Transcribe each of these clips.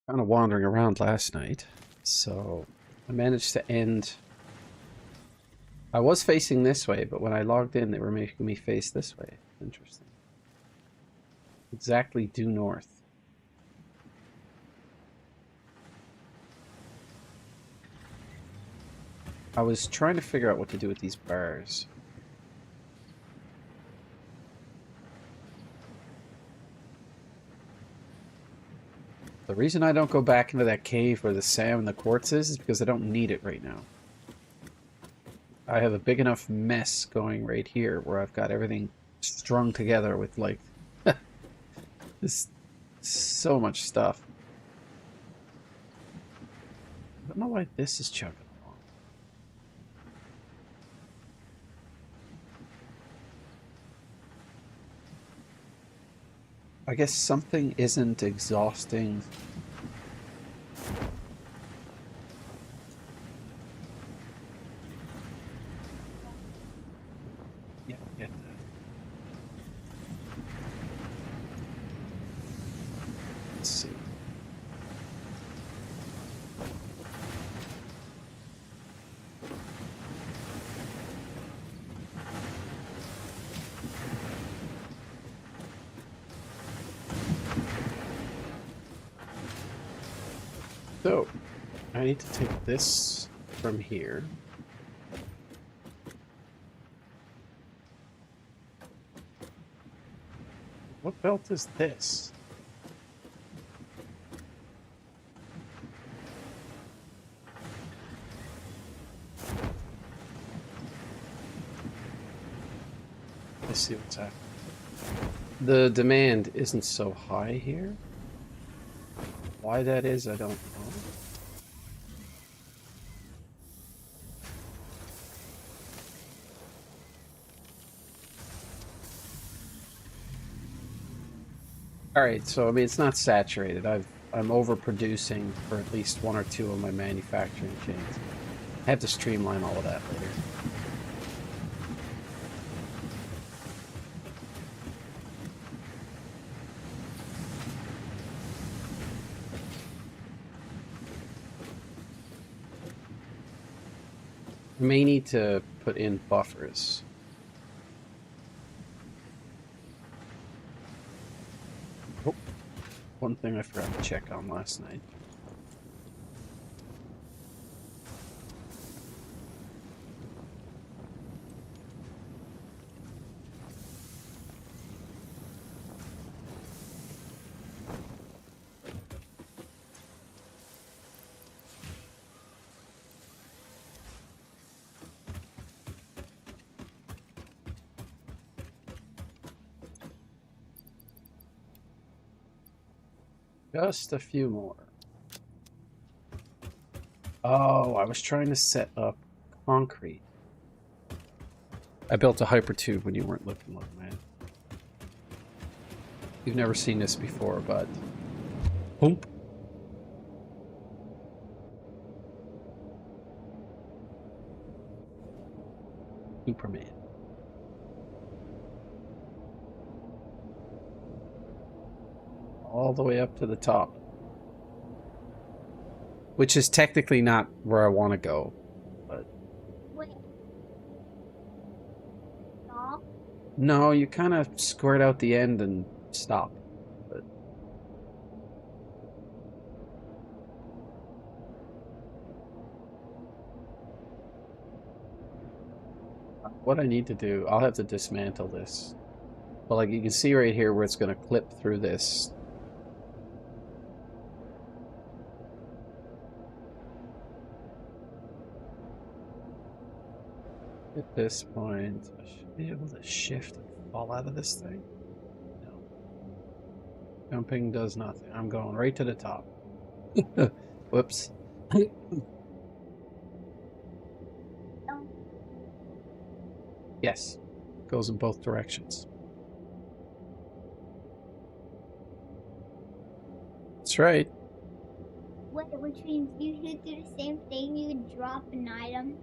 Kind of wandering around last night, so I managed to end. I was facing this way, but when I logged in, they were making me face this way. Interesting. Exactly due north. I was trying to figure out what to do with these bars. The reason I don't go back into that cave where the Sam and the quartz is because I don't need it right now. I have a big enough mess going right here where I've got everything strung together with like this so much stuff. I don't know why this is chugging along. I guess something isn't exhausting. Yeah, get that. Let's see. So, I need to take this from here. What belt is this? Let's see what's happening. The demand isn't so high here. Why that is, I don't know. All right, so I mean it's not saturated. I'm overproducing for at least one or two of my manufacturing chains. I have to streamline all of that later. I may need to put in buffers. Oh, one thing I forgot to check on last night. Just a few more. Oh, I was trying to set up concrete. I built a hypertube when you weren't looking, man. You've never seen this before, but... Boom. Superman. All the way up to the top. Which is technically not where I want to go, but... Wait. Stop. No, you kind of squirt out the end and stop. But... What I need to do, I'll have to dismantle this. But like you can see right here where it's going to clip through this. At this point, I should be able to shift and fall out of this thing. No. Jumping does nothing. I'm going right to the top. Whoops. Yes. Goes in both directions. That's right. Wait, which means you should do the same thing. You drop an item.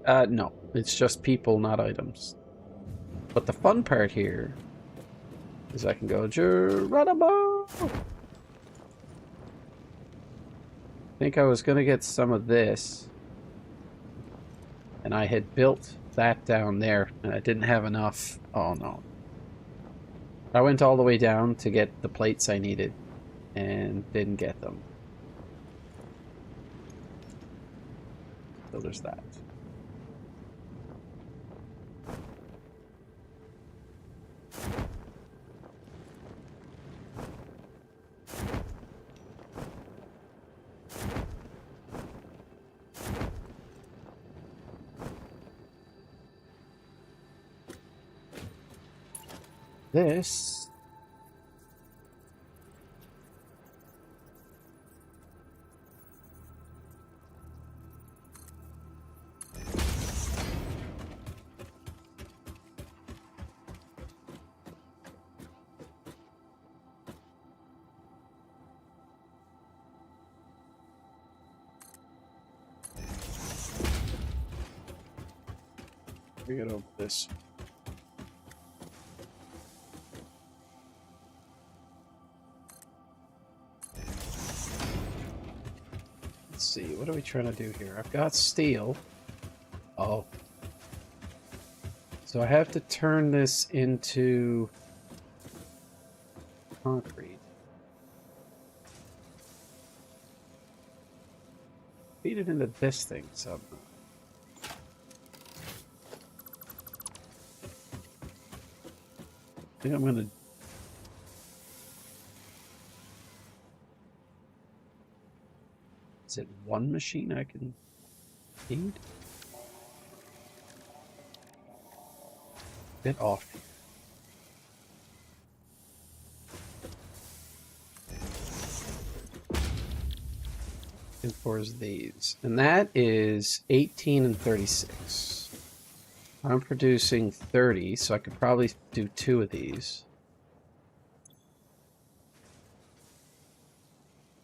Oh. No. It's just people, not items. But the fun part here is I can go Geronimo. I think I was going to get some of this. And I had built that down there, and I didn't have enough. Oh no. I went all the way down to get the plates I needed, and didn't get them. So there's that. This we get over this. Let's see, what are we trying to do here? I've got steel. Oh. So I have to turn this into concrete. Feed it into this thing somehow. I think I'm gonna... Is it one machine I can feed? Bit off here. And fours these. And that is 18 and 36. I'm producing 30, so I could probably do 2 of these.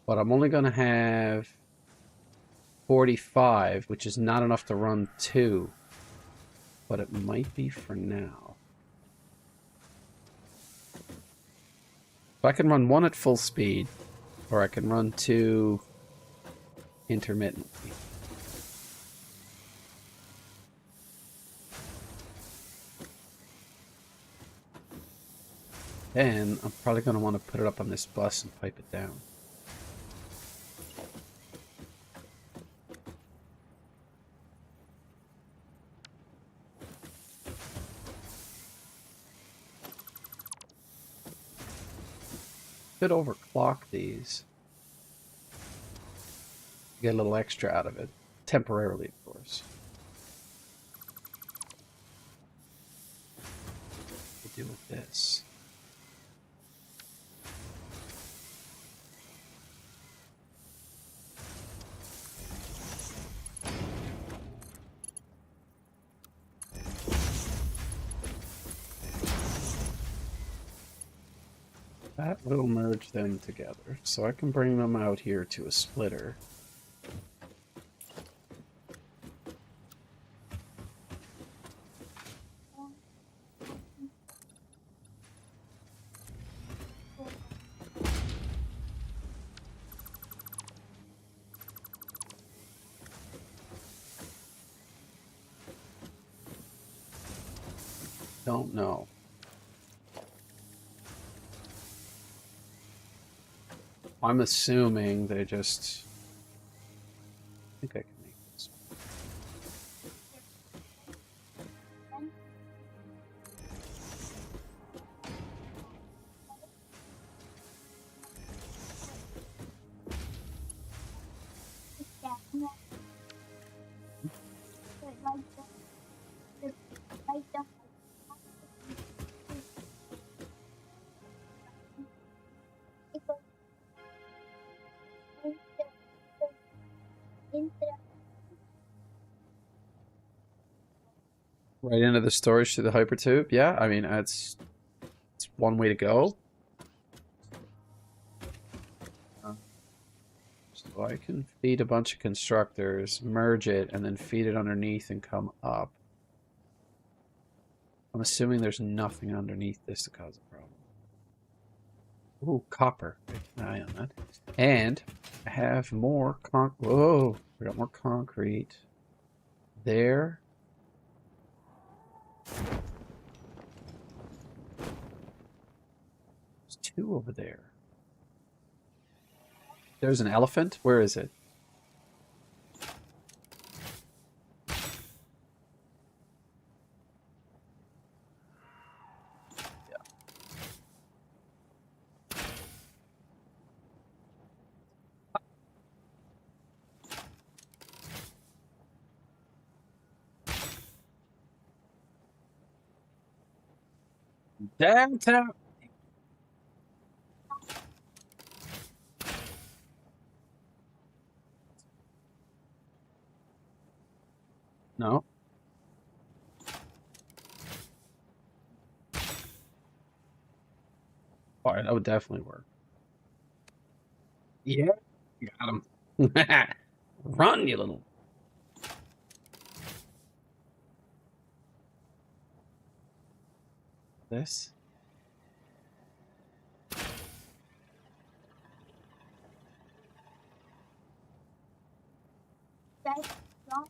But I'm only going to have 45, which is not enough to run 2. But it might be for now. So I can run 1 at full speed, or I can run 2 intermittently. Then I'm probably going to want to put it up on this bus and pipe it down. Could overclock these. Get a little extra out of it. Temporarily, of course. What do we do with this? That will merge them together, so I can bring them out here to a splitter. Don't know. I'm assuming they just... I think I can make this. Right into the storage to the hypertube? Yeah, I mean, it's one way to go. So I can feed a bunch of constructors, merge it, and then feed it underneath and come up. I'm assuming there's nothing underneath this to cause a problem. Ooh, copper. Keep an eye on that. And I have more Whoa, we got more concrete. There. There's two over there. There's an elephant? Where is it? Downtown. No. All right, that would definitely work. Yeah, got him. Run, you little. This. Guys, don't.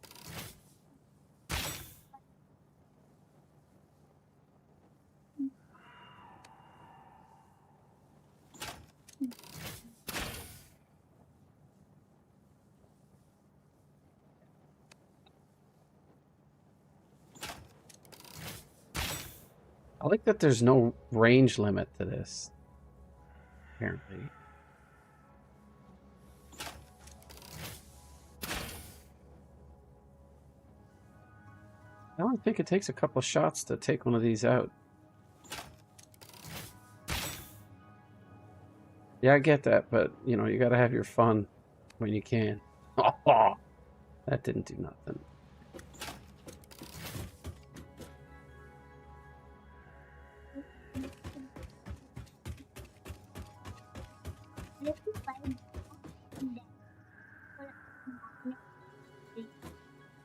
I like that there's no range limit to this, apparently. I don't think it takes a couple of shots to take one of these out. Yeah, I get that, but, you know, you gotta have your fun when you can. Oh, that didn't do nothing. If you find that,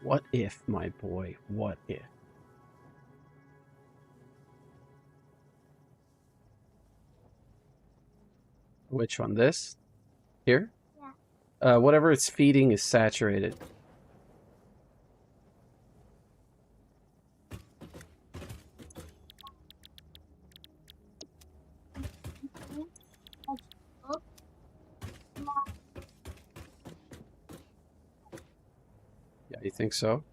What if, my boy? What if? Which one? This? Here? yeah. Whatever it's feeding is saturated. Yeah, you think so?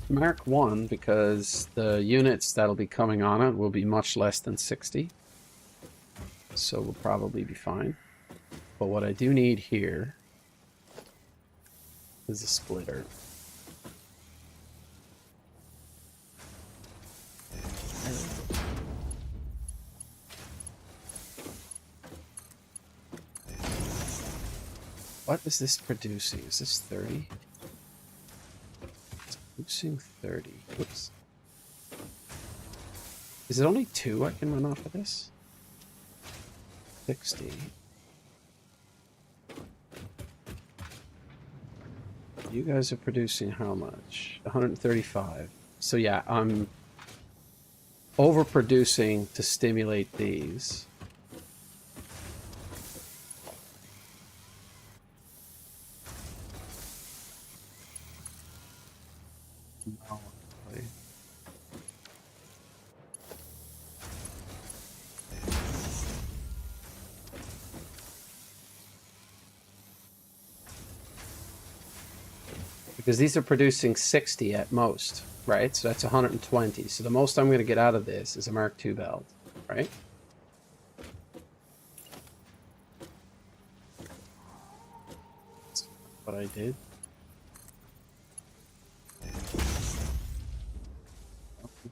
Mark 1, because the units that'll be coming on it will be much less than 60. So we'll probably be fine. But what I do need here is a splitter. What is this producing? Is this 30? It's producing 30. Oops. Is it only 2 I can run off of this? 60. You guys are producing how much? 135. So yeah, I'm overproducing to stimulate these. No, actually. Because these are producing 60 at most, right? So that's 120. So the most I'm going to get out of this is a Mark II belt, right? That's what I did.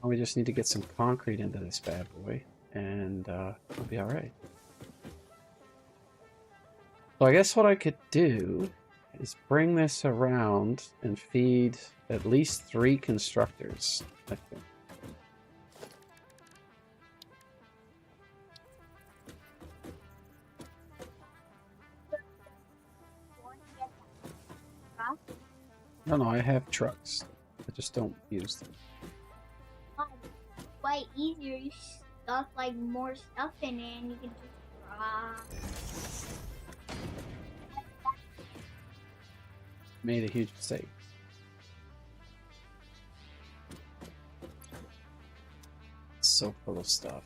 Now we just need to get some concrete into this bad boy, and we'll be alright. So I guess what I could do is bring this around and feed at least 3 constructors, I think. No, I have trucks. I just don't use them. Way easier. You stuff like more stuff in it, and you can just drop. Made a huge mistake. It's so full of stuff.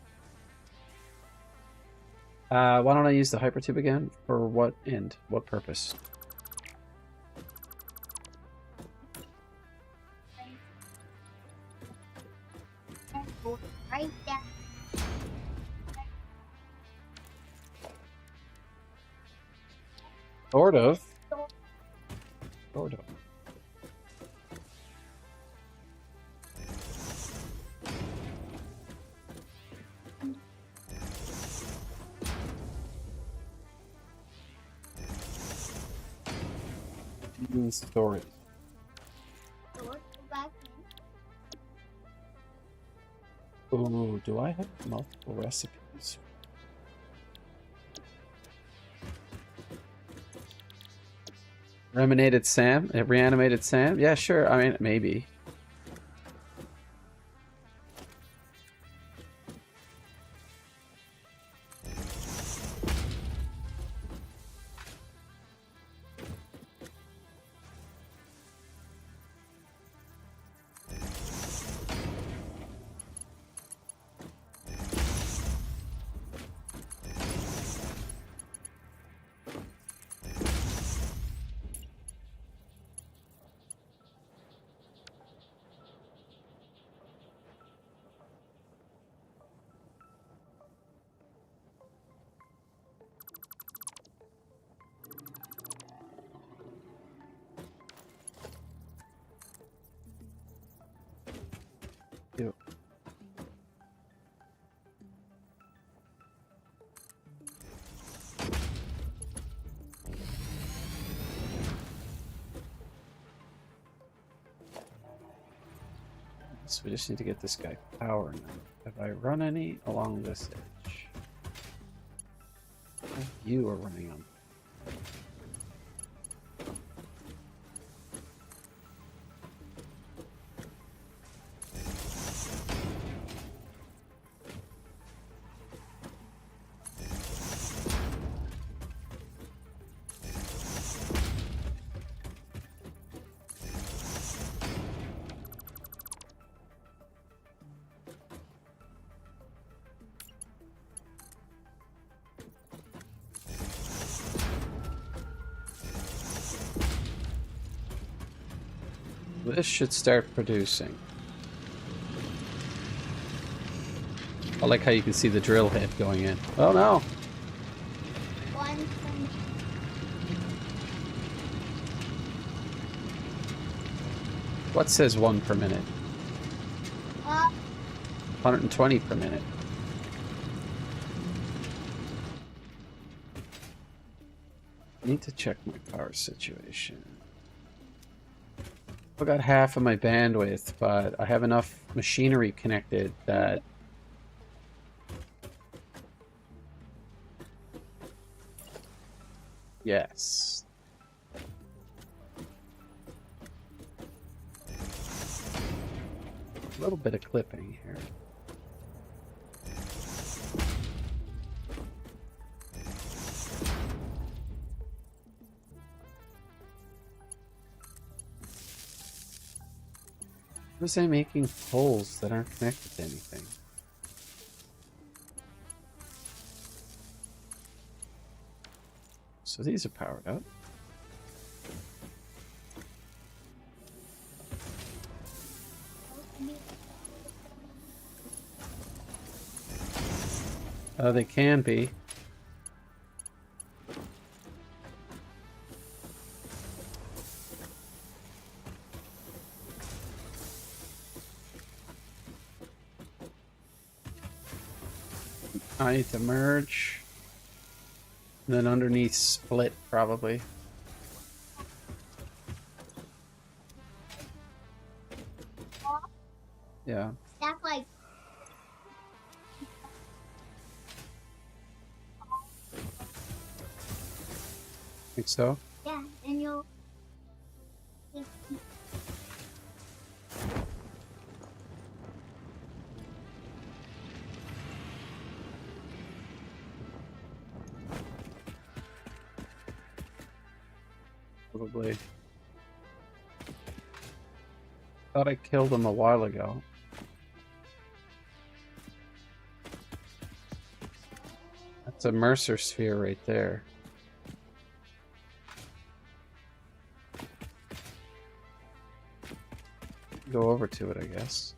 Why don't I use the hypertube again? For what end? What purpose? Right there. Sort of. Sort of. Storage. Oh, do I have multiple recipes? Reanimated Sam? Reanimated Sam? Yeah, sure. I mean, maybe. Yep. So we just need to get this guy power now. Have I run any along this edge? You are running on. This should start producing. I like how you can see the drill head going in. Oh no! What says 1 per minute? 120 per minute. I need to check my power situation. I got half of my bandwidth, but I have enough machinery connected that... Yes. A little bit of clipping here. What was I making poles that aren't connected to anything? So these are powered up. They can be. I need to merge. And then underneath split, probably. Yeah. Stack like Think so? yeah, and you'll Probably. Thought I killed him a while ago. That's a Mercer sphere right there. Go over to it, I guess.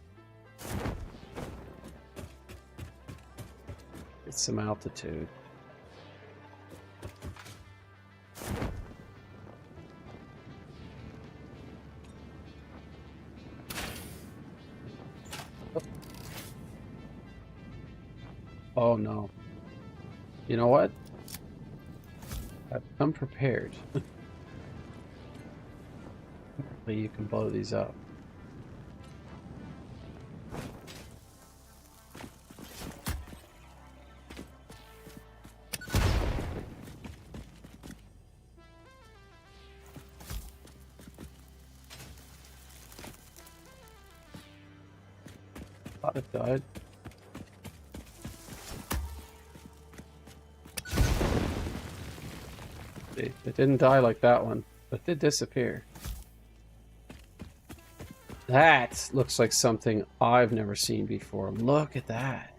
Get some altitude. Oh no. You know what? I've come prepared. Apparently you can blow these up. Thought it died. It didn't die like that one, but it did disappear. That looks like something I've never seen before. Look at that.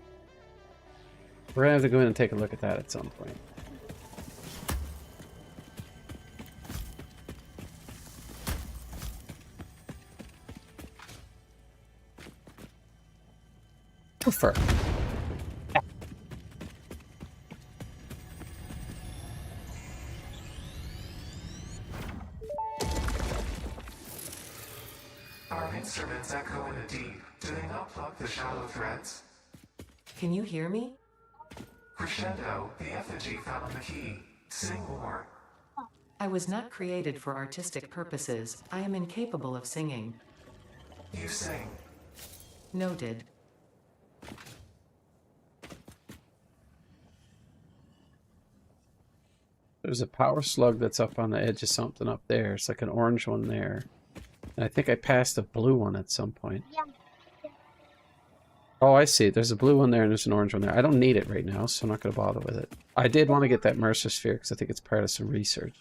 We're gonna have to go in and take a look at that at some point. Prefer. Our instruments echo in the deep. Do they not plug the shallow threads? Can you hear me? Crescendo, the effigy found on the key. Sing more. I was not created for artistic purposes. I am incapable of singing. You sing. Noted. There's a power slug that's up on the edge of something up there. It's like an orange one there. And I think I passed a blue one at some point. yeah. Oh, I see. There's a blue one there and there's an orange one there. I don't need it right now, so I'm not going to bother with it. I did want to get that Mercer sphere because I think it's part of some research.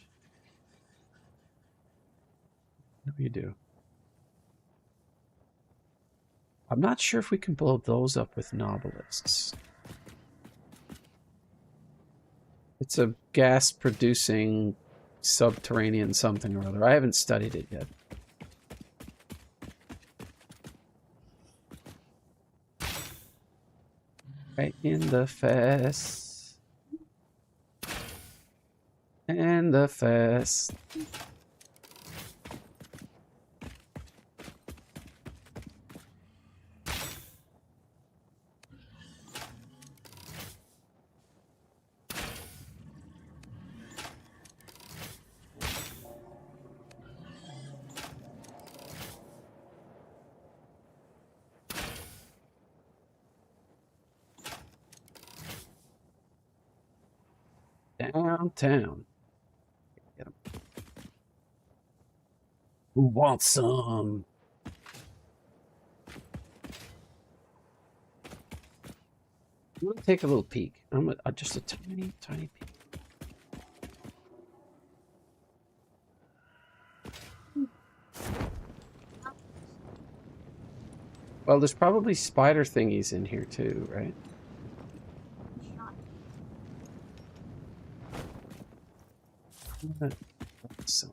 What do you do? I'm not sure if we can blow those up with nobelisks. It's a gas-producing subterranean something or other. I haven't studied it yet. Right in the fest. And the fest. Downtown. Get 'em. Who wants some? I'm gonna take a little peek. Just a tiny, tiny peek. Well, there's probably spider thingies in here too, right? Some.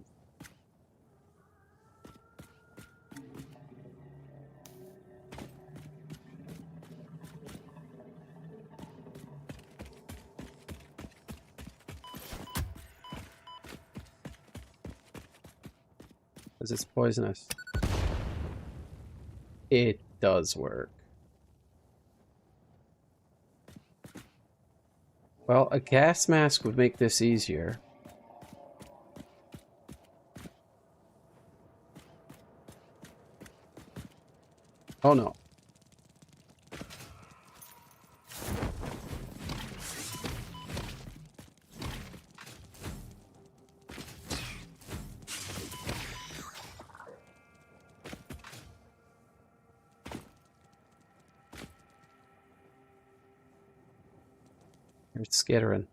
Because it's poisonous. It does work. Well, a gas mask would make this easier. Oh no. It's skittering.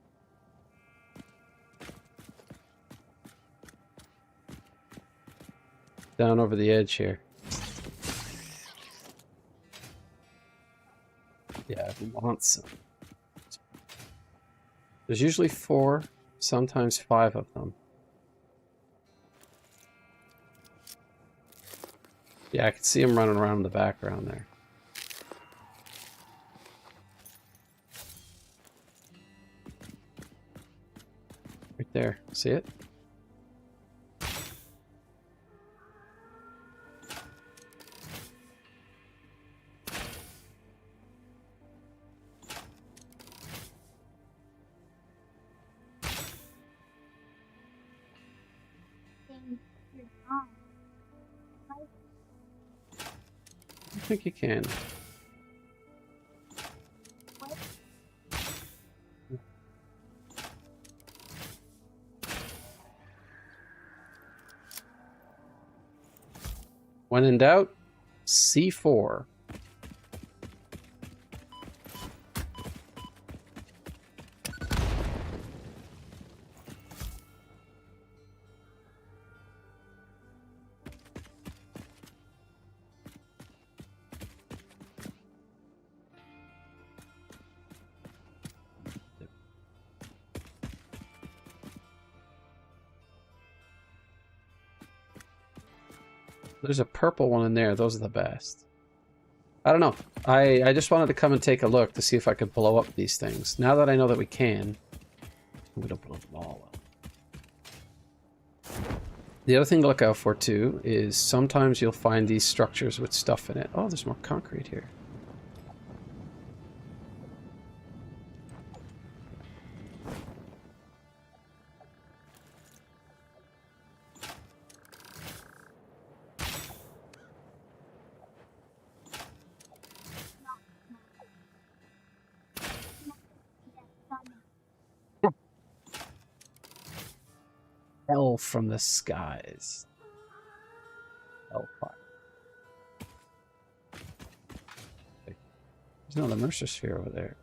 Down over the edge here. Yeah, we want some. There's usually 4, sometimes 5 of them. Yeah, I can see him running around in the background there. Right there. See it? Thing you're on. I think you can. What? When in doubt, C4. There's a purple one in there. Those are the best. I don't know. I just wanted to come and take a look to see if I could blow up these things. Now that I know that we can, I'm going to blow them all up. The other thing to look out for, too, is sometimes you'll find these structures with stuff in it. Oh, there's more concrete here. Hell from the skies. Hellfire. There's another Mercer sphere over there.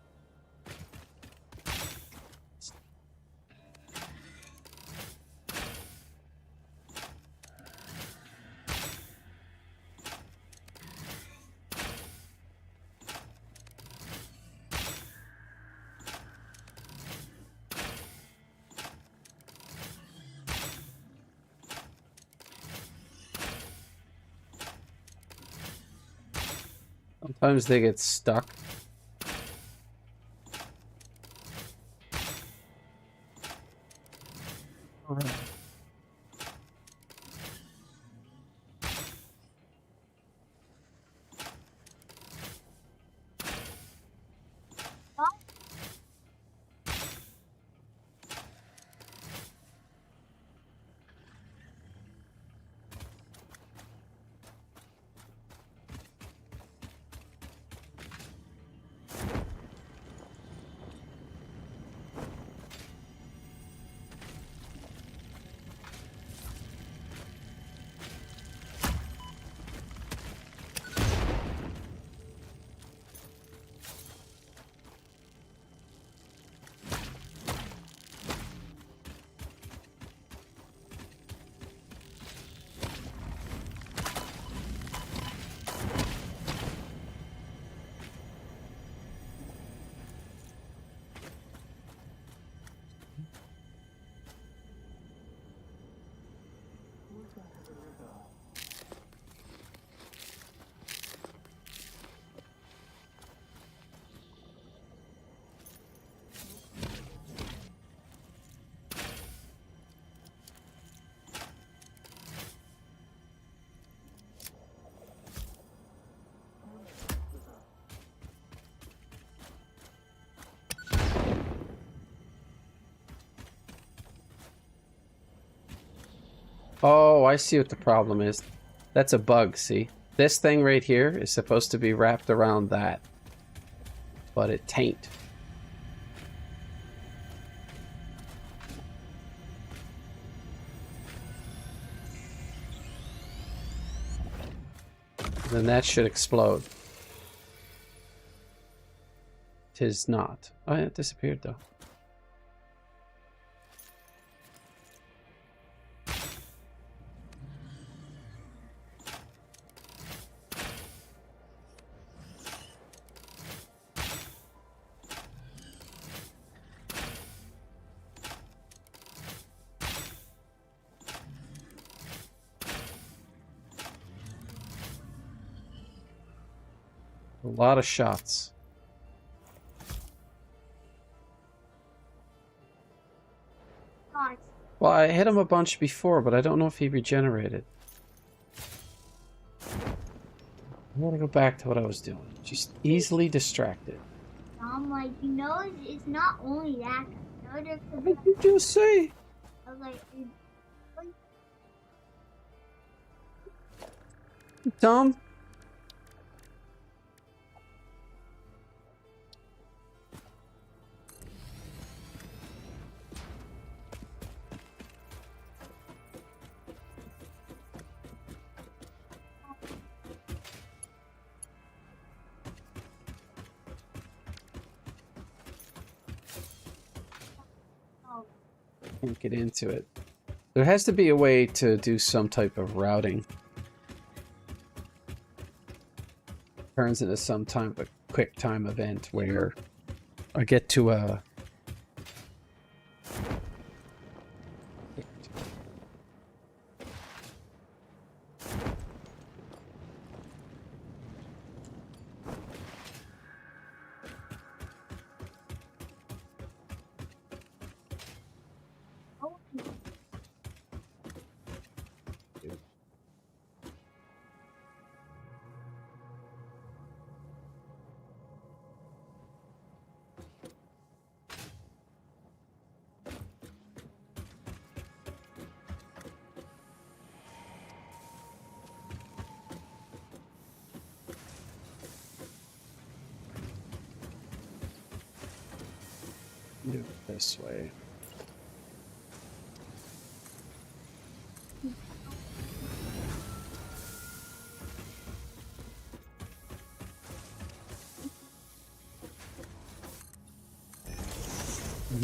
Sometimes they get stuck. Oh, I see what the problem is. That's a bug, see? This thing right here is supposed to be wrapped around that. But it tain't. Then that should explode. Tis not. Oh, yeah, it disappeared though. A lot of shots. God. Well, I hit him a bunch before, but I don't know if he regenerated. I'm gonna go back to what I was doing. Just easily distracted. I'm like, you know, it's not only that. You know, there could What be did you say? I was like, Tom? oh, Can't get into it. There has to be a way to do some type of routing. Turns into some type of quick time event where I get to a... oh, do it this way.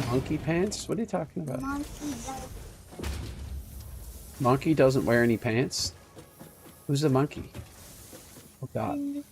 Monkey pants? What are you talking about? monkey does. Monkey doesn't wear any pants? Who's the monkey? Oh god.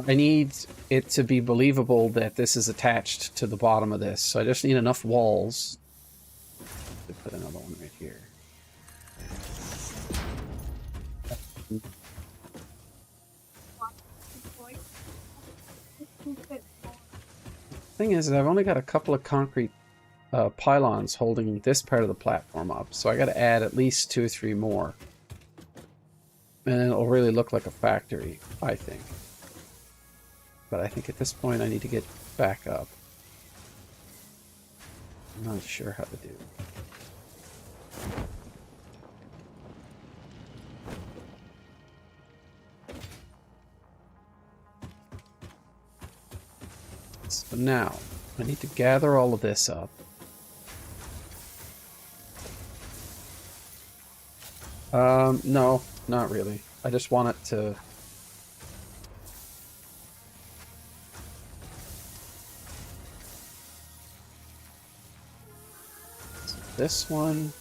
I need it to be believable that this is attached to the bottom of this, so I just need enough walls to put another one right here. Thing is, I've only got a couple of concrete pylons holding this part of the platform up, so I got to add at least 2 or 3 more. And it'll really look like a factory, I think. But I think at this point I need to get back up. I'm not sure how to do. So now, I need to gather all of this up. No, not really. I just want it to... This one...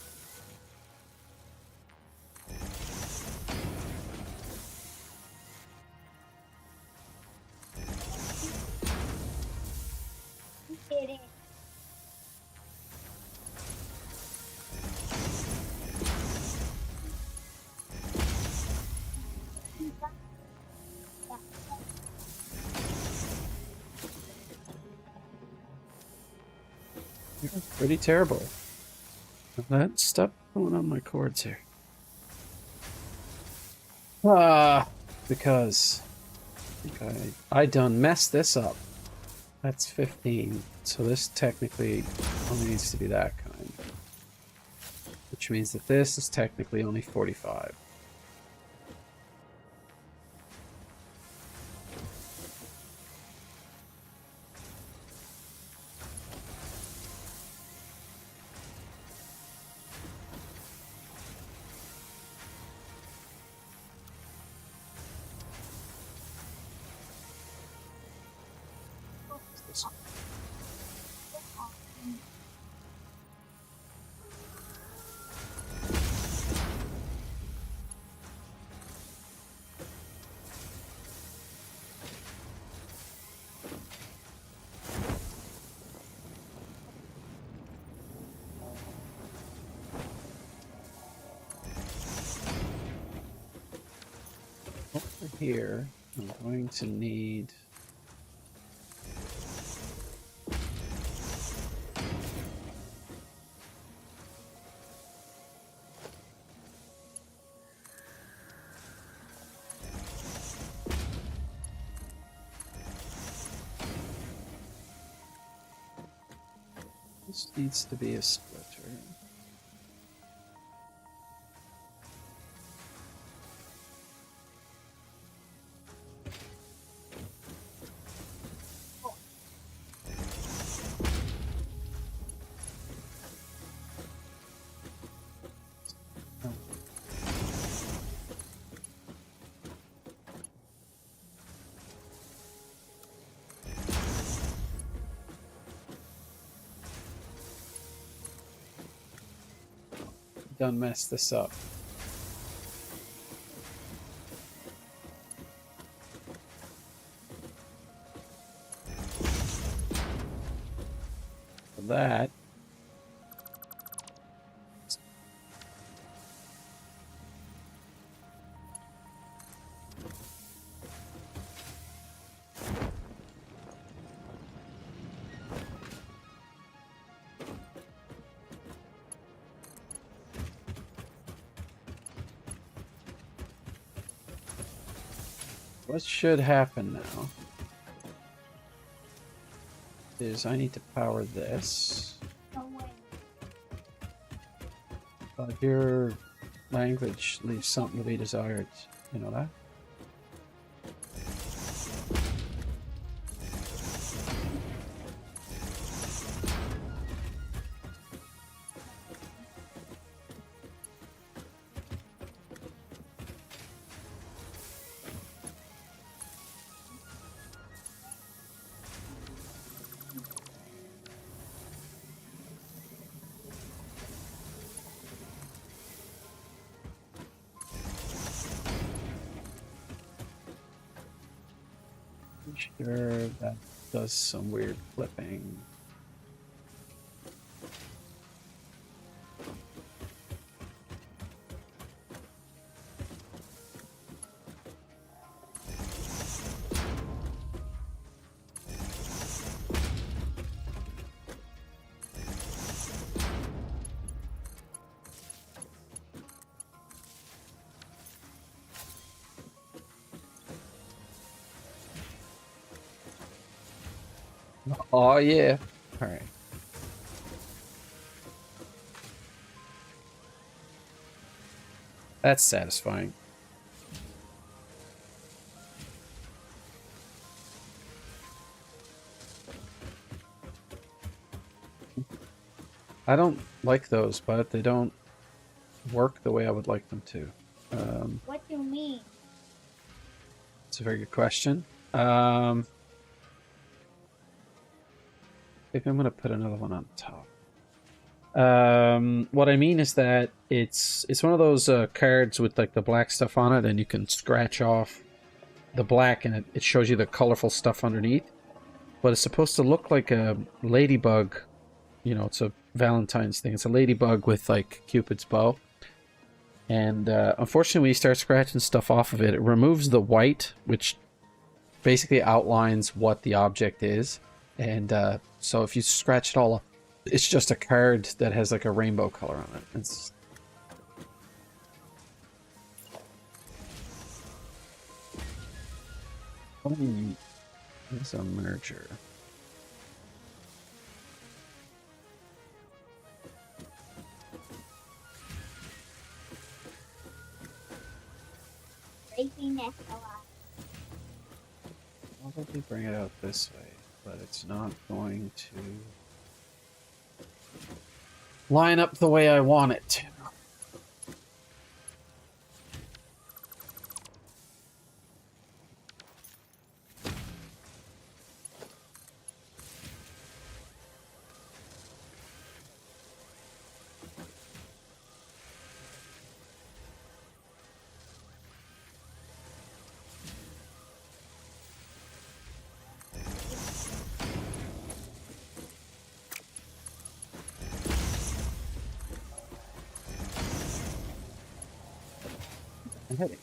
Kidding. Pretty terrible. Stop pulling on my cords here. Because I done messed this up. That's 15, so this technically only needs to be that kind. Which means that this is technically only 45. Over here, I'm going to need... This needs to be a splitter. Done messed this up. For that, what should happen now is I need to power this. No way. But your language leaves something to be desired. You know that? Sure, that does some weird flipping. Oh yeah. All right. That's satisfying. I don't like those, but they don't work the way I would like them to. What do you mean? It's a very good question. Maybe I'm going to put another one on top. What I mean is that it's one of those cards with like the black stuff on it, and you can scratch off the black, and it shows you the colorful stuff underneath. But it's supposed to look like a ladybug. You know, it's a Valentine's thing. It's a ladybug with like Cupid's bow. And unfortunately, when you start scratching stuff off of it, it removes the white, which basically outlines what the object is. And so if you scratch it all It's just a card that has like a rainbow color on it. It's it's a merger. Breaking that a lot. I'll probably bring it out this way, but it's not going to line up the way I want it to. I'm hitting.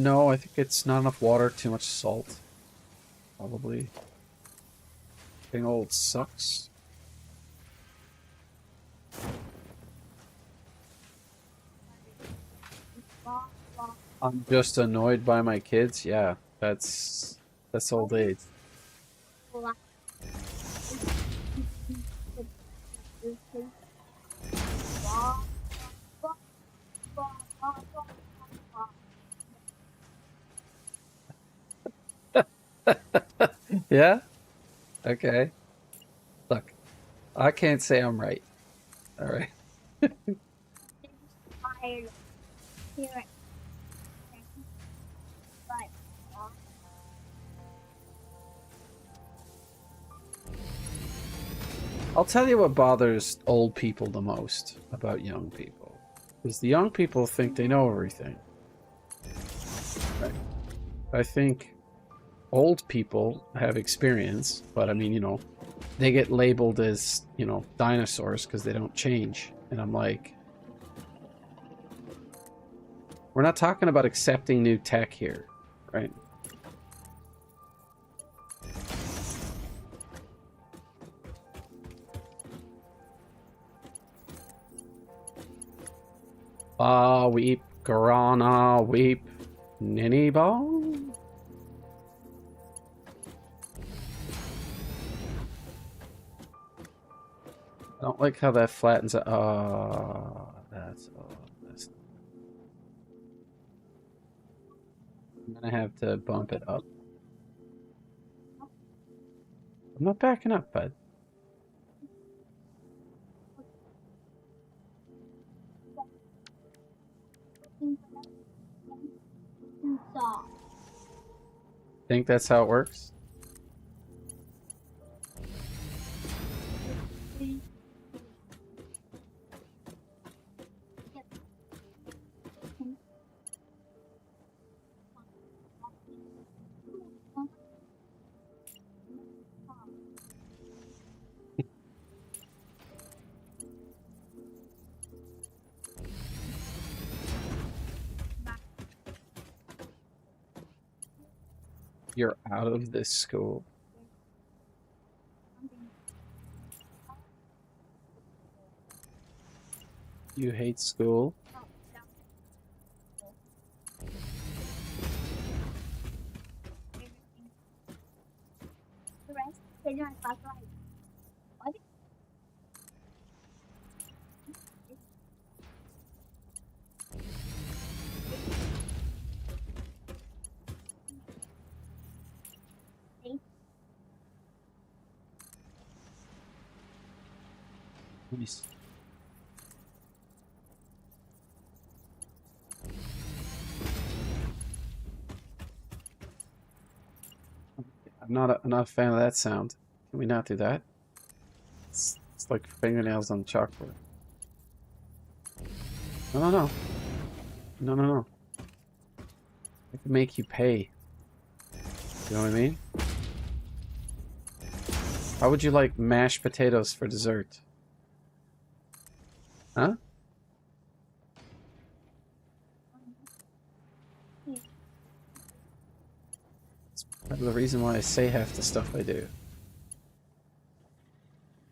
No, I think it's not enough water, too much salt. Probably. Getting old sucks. I'm just annoyed by my kids. Yeah, that's old age. Yeah? Okay. Look, I can't say I'm right. All right. I'll tell you what bothers old people the most about young people. Is the young people think they know everything. Right. I think old people have experience, but I mean, you know, they get labeled as, you know, dinosaurs because they don't change. And I'm like, we're not talking about accepting new tech here, right? Weep, Garana, weep, Ninny Bong? I don't like how that flattens it. That's I'm gonna have to bump it up. I'm not backing up, bud. Think that's how it works? You're out of this school. You hate school? Nice. I'm not a fan of that sound. Can we not do that? It's like fingernails on chalkboard. No, no, no. No, no, no. I can make you pay. You know what I mean? How would you like mashed potatoes for dessert? Huh? That's the reason why I say half the stuff I do.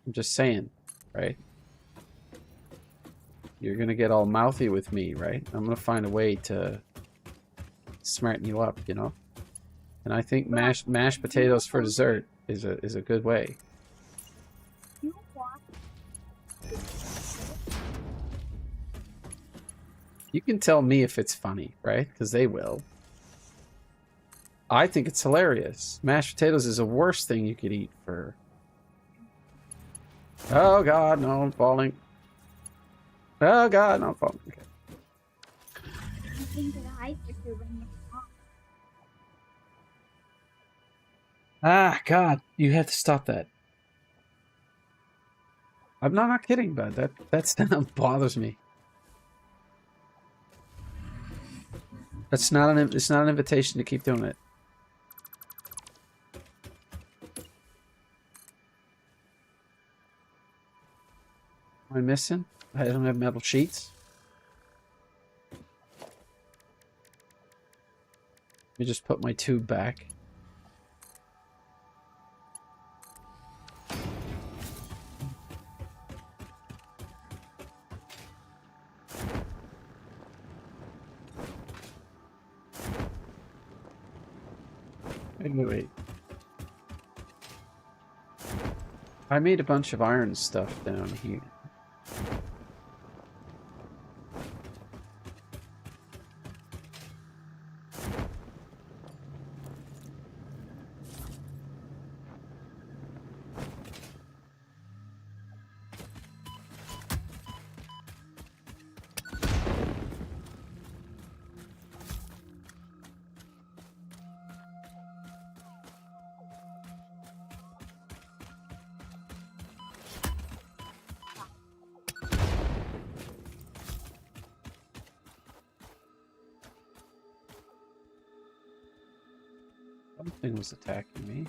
I'm just saying, right? You're gonna get all mouthy with me, right? I'm gonna find a way to smarten you up, you know? And I think mashed potatoes for dessert is a good way. You want You can tell me if it's funny, right? Because they will. I think it's hilarious. Mashed potatoes is the worst thing you could eat for... Oh god, no, I'm falling. Oh god, no, I'm falling. Okay. something to the hyper to when you're not. Ah, god, you have to stop that. I'm not kidding, bud. That bothers me. It's not an invitation to keep doing it. Am I missing? I don't have metal sheets. Let me just put my tube back. Wait. I made a bunch of iron stuff down here. Something was attacking me.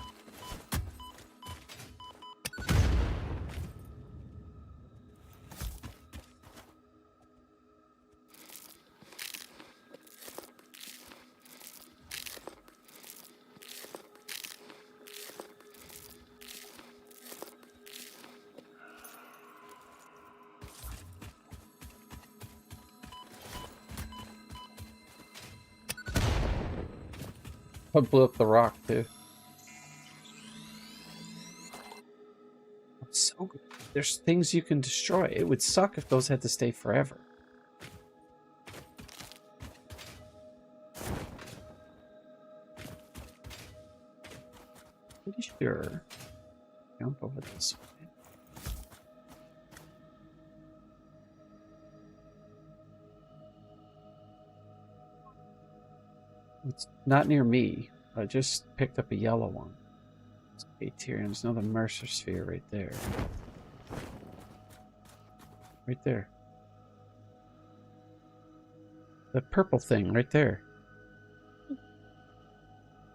I blew up the rock too. It's so good. There's things you can destroy. It would suck if those had to stay forever. Pretty sure. Jump over this way. It's not near me. I just picked up a yellow one. It's Aterium. There's another Mercer sphere right there. Right there. The purple thing right there.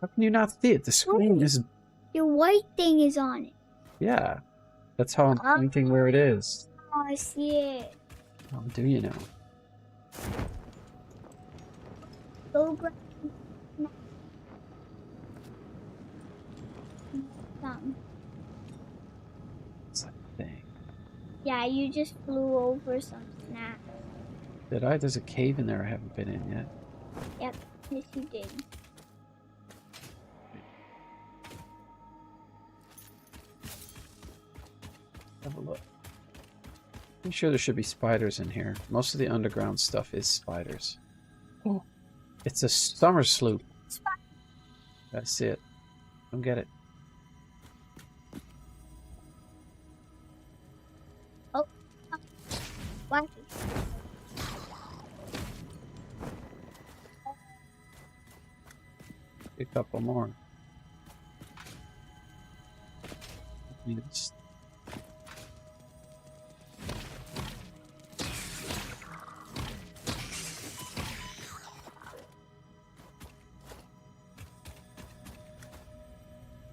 How can you not see it? The screen is... Your white thing is on it. Yeah. That's how I'm pointing where it is. Oh, I see it. Oh, do you know? Go grab something. It's that thing. Yeah, you just flew over some snacks. Did I? There's a cave in there I haven't been in yet. Yep, yes you did. Have a look. I'm sure there should be spiders in here. Most of the underground stuff is spiders. Oh, it's a summer sloop. I see it. Don't get it. Oh, what? A couple more. Yes.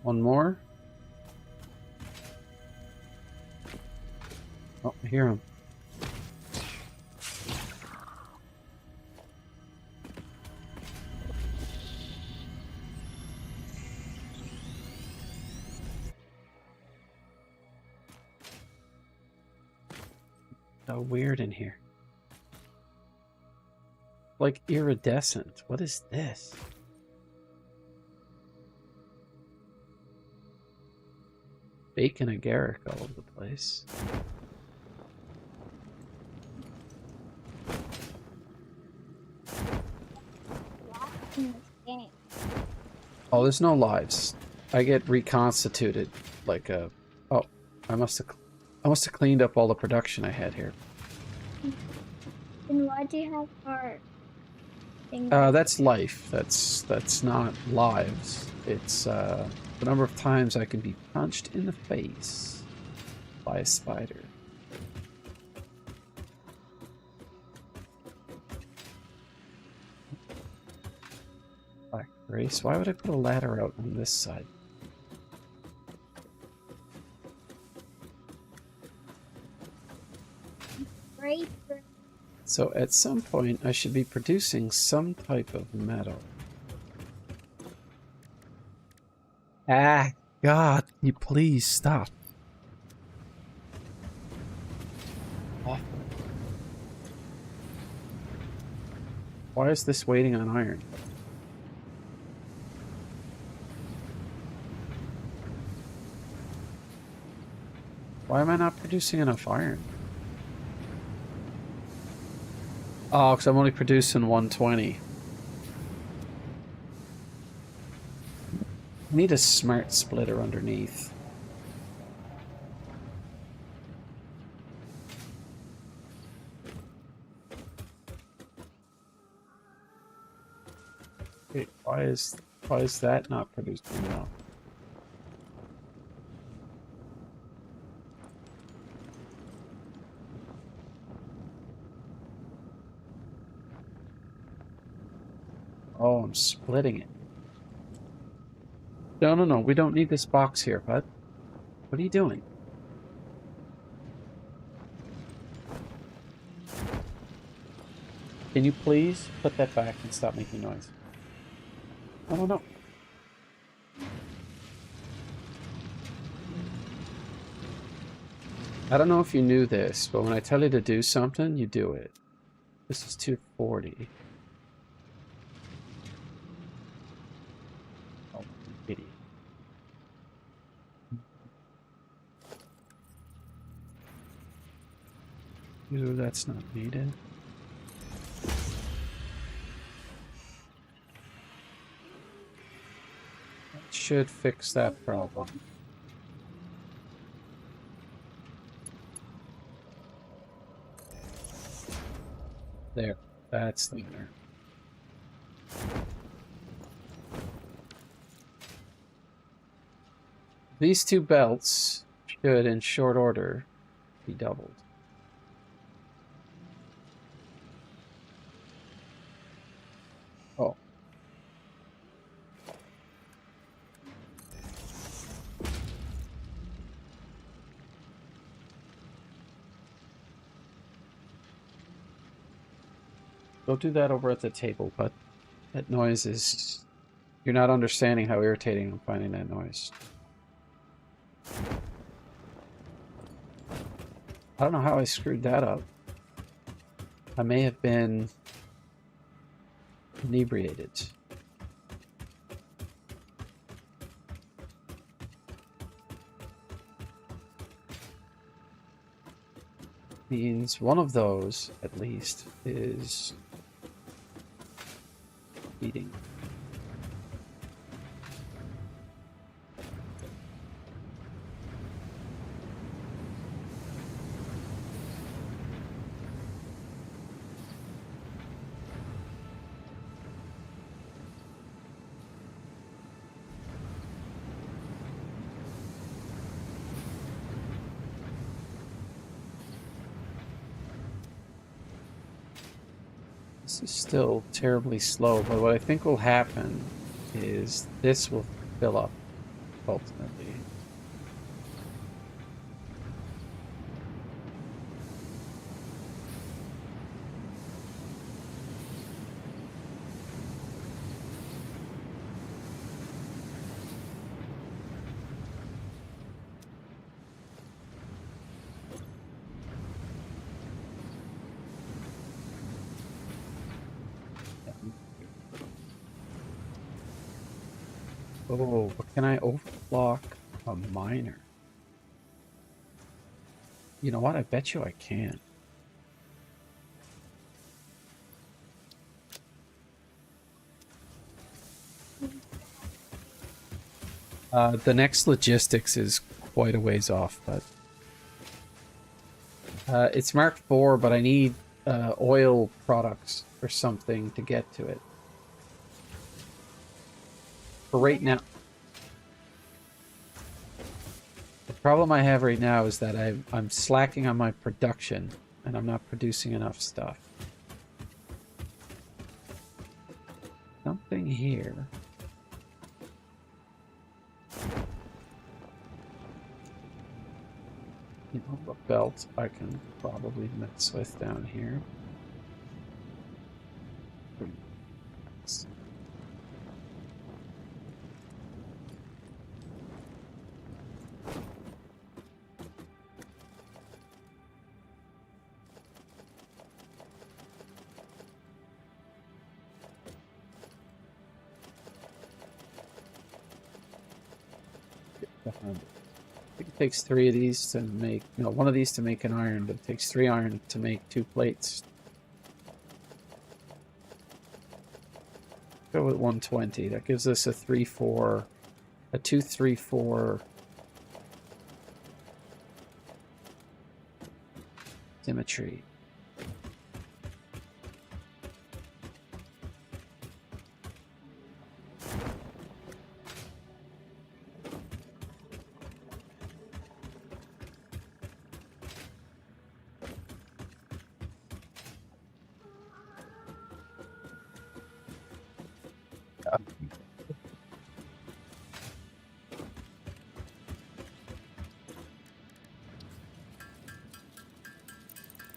One more. Oh, I hear him. So weird in here. Like iridescent. What is this? Bacon agaric all over the place. In this game. Oh, there's no lives. I get reconstituted like a. Oh, I must have cleaned up all the production I had here. Then why do you have heart? That's life. That's not lives. It's the number of times I can be punched in the face by a spider. Black race. Why would I put a ladder out on this side? Great. So at some point, I should be producing some type of metal. Ah, God, you please stop. Awful. Why is this waiting on iron? Why am I not producing enough iron? Oh, because I'm only producing 120. I need a smart splitter underneath. Wait, why is that not producing enough? Oh, I'm splitting it. No, we don't need this box here, bud. What are you doing? Can you please put that back and stop making noise? I don't know. I don't know if you knew this, but when I tell you to do something, you do it. This is 240. Oh, idiot. Ooh, that's not needed. That should fix that problem. There, that's the winner. These two belts should, in short order, be doubled. Oh. Go do that over at the table, but that noise is... You're not understanding how irritating I'm finding that noise. I don't know how I screwed that up. I may have been inebriated. Means one of those, at least, is feeding. This is still terribly slow, but what I think will happen is this will fill up ultimately. Oh, but can I overclock a miner? You know what? I bet you I can. The next logistics is quite a ways off, but it's Mark IV, but I need oil products or something to get to it. For right now, the problem I have right now is that I'm slacking on my production and I'm not producing enough stuff. Something here. You know, a belt I can probably mess with down here. I think it takes 3 of these to make, no, 1 of these to make an iron, but it takes 3 iron to make 2 plates. Go with 120. That gives us a 3-4, a 2-3-4 symmetry.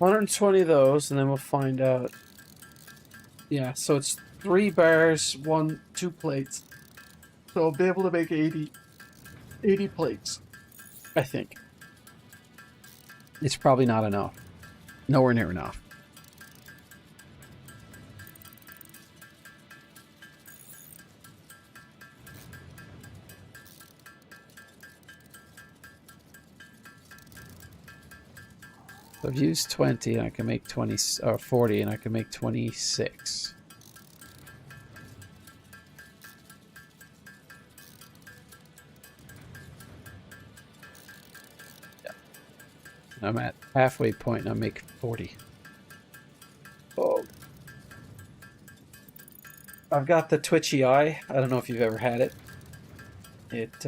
$120 of those, and then we'll find out. Yeah, so it's 3 bars, 2 plates. So I'll be able to make 80 plates, I think. It's probably not enough. Nowhere near enough. So I've used 20 and I can make 20, or 40 and I can make 26. Yeah. I'm at halfway point and I'm making 40. Oh. I've got the twitchy eye. I don't know if you've ever had it. It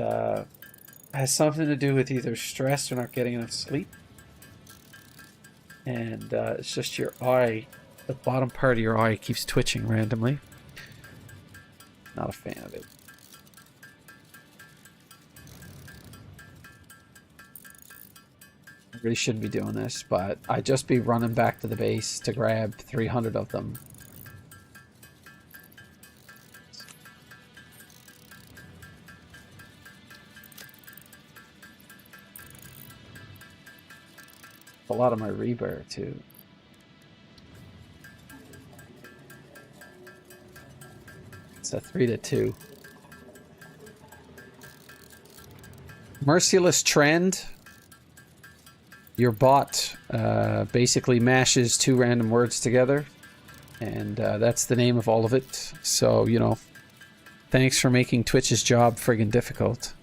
has something to do with either stress or not getting enough sleep. And it's just your eye, the bottom part of your eye keeps twitching randomly. Not a fan of it. I really shouldn't be doing this, but I'd just be running back to the base to grab 300 of them. A lot of my rebar too. It's a 3-2. Merciless trend. Your bot basically mashes 2 random words together, and that's the name of all of it. So, you know, thanks for making Twitch's job friggin' difficult.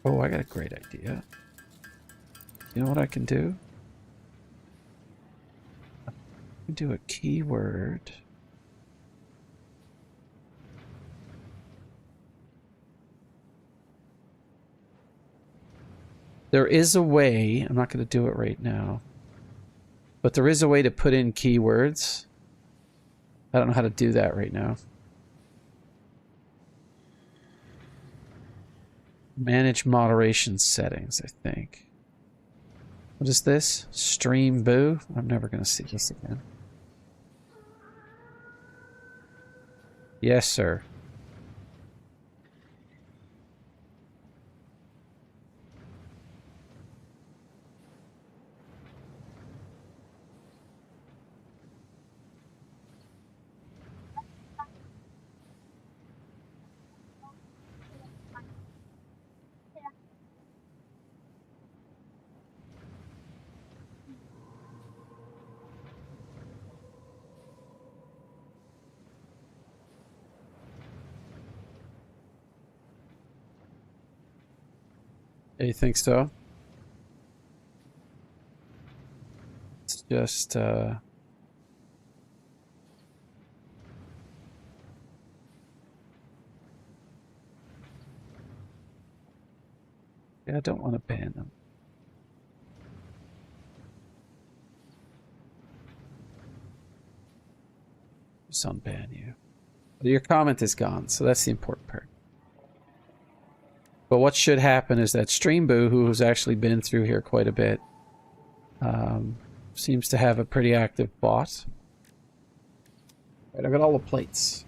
Oh, I got a great idea. You know what I can do? I can do a keyword. There is a way, I'm not going to do it right now, but there is a way to put in keywords. I don't know how to do that right now. Manage moderation settings, I think. What is this? Stream boo? I'm never going to see this again. Yes, sir. You think so? It's just, yeah, I don't want to ban them. Just unban you. But your comment is gone, so that's the important part. But what should happen is that Streamboo, who's actually been through here quite a bit, seems to have a pretty active bot. Right, I've got all the plates.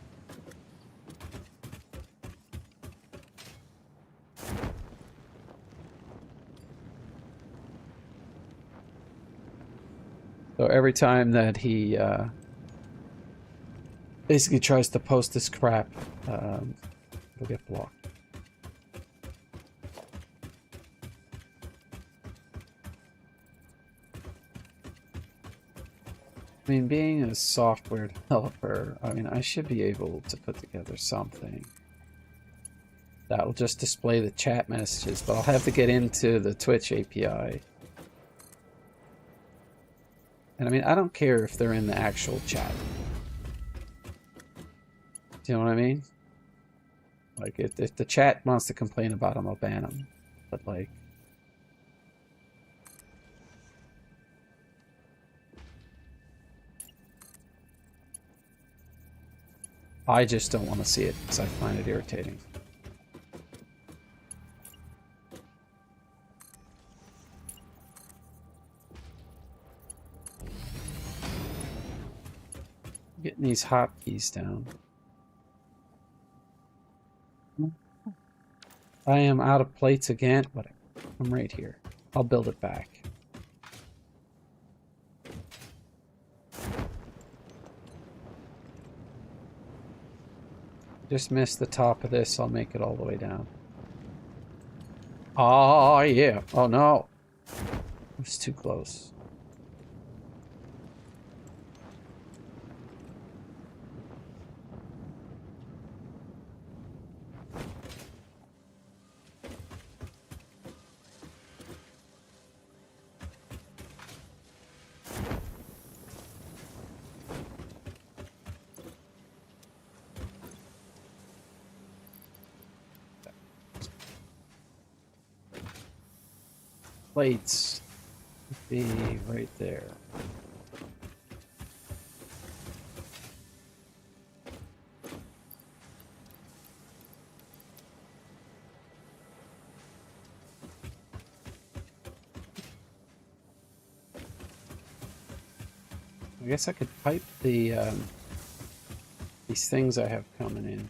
So every time that he basically tries to post this crap, it'll get blocked. I mean, being a software developer, I mean, I should be able to put together something that will just display the chat messages, but I'll have to get into the Twitch API. And I mean, I don't care if they're in the actual chat. Do you know what I mean? Like, if the chat wants to complain about them, I'll ban them. But, like... I just don't want to see it because I find it irritating. Getting these hotkeys down. I am out of plates again. Whatever. I'm right here. I'll build it back. Just missed the top of this. I'll make it all the way down. Oh, yeah. Oh, no. It was too close. Plates be right there. I guess I could pipe the these things I have coming in.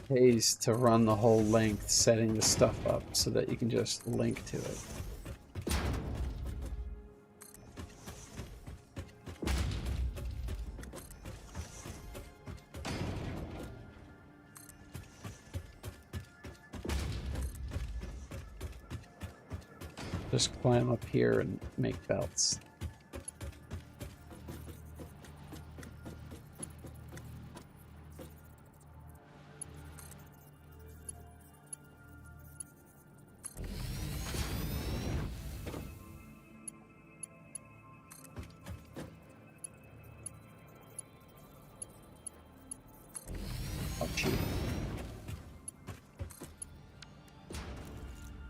Pays to run the whole length, setting the stuff up so that you can just link to it. Just climb up here and make belts.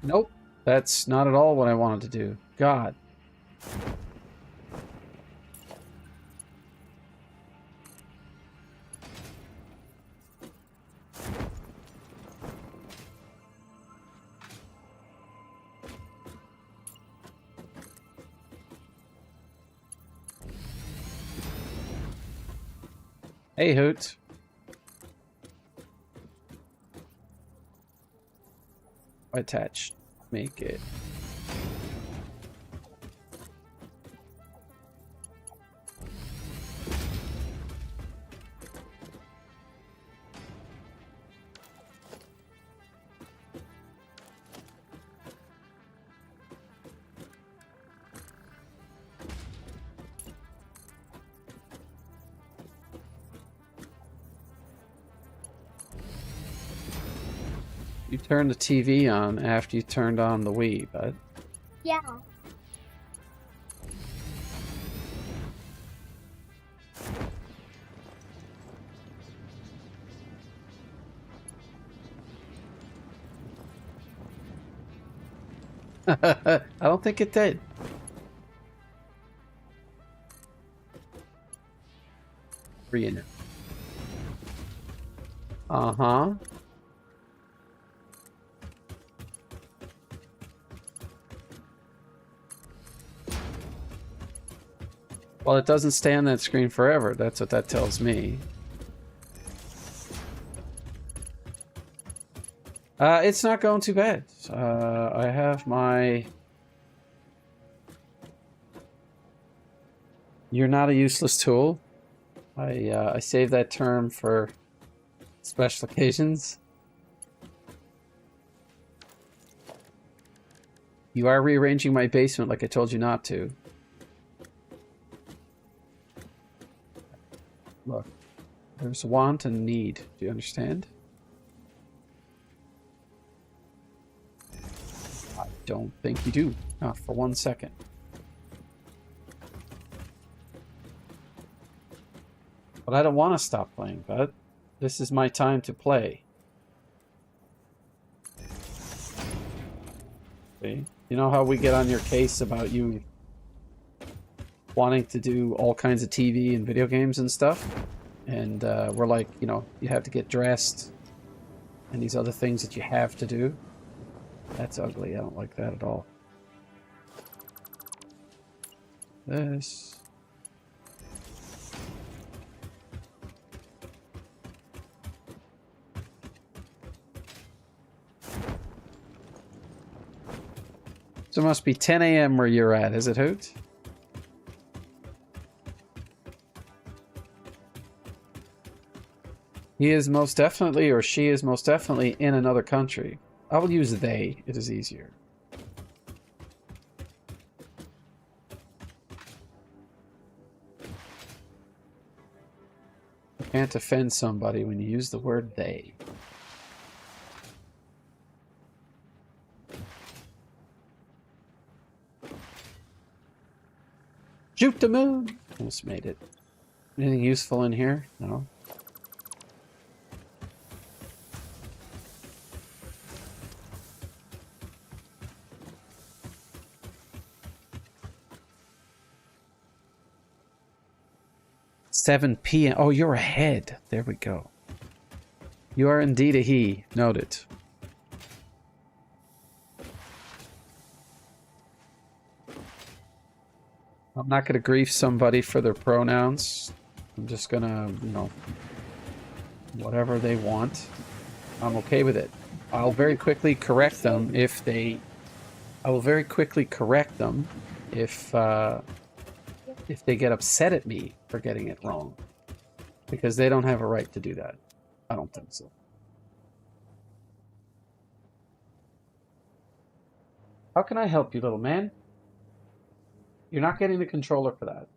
Nope, that's not at all what I wanted to do. God. Hey, Hoot. Attach. Make it. You turned the TV on after you turned on the Wii, bud. Yeah. I don't think it did. Reunion. Uh-huh. Well, it doesn't stay on that screen forever. That's what that tells me. It's not going too bad. I have my... You're not a useless tool. I save that term for special occasions. You are rearranging my basement like I told you not to. Look, there's want and need. Do you understand? I don't think you do. Not for 1 second. But I don't want to stop playing, bud. This is my time to play. See? You know how we get on your case about you wanting to do all kinds of TV and video games and stuff? And we're like, you know, you have to get dressed and these other things that you have to do. That's ugly. I don't like that at all. This. So it must be 10 a.m. where you're at, is it, Hoot? He is most definitely, or she is most definitely in another country. I will use they. It is easier. You can't offend somebody when you use the word they. Shoot the moon! Almost made it. Anything useful in here? No. $7 p.m. Oh, you're ahead. There we go. You are indeed a he. Noted. I'm not going to grief somebody for their pronouns. I'm just going to, you know, whatever they want. I'm okay with it. I'll very quickly correct them if they... I will very quickly correct them if they get upset at me for getting it wrong. Because they don't have a right to do that. I don't think so. How can I help you, little man? You're not getting the controller for that.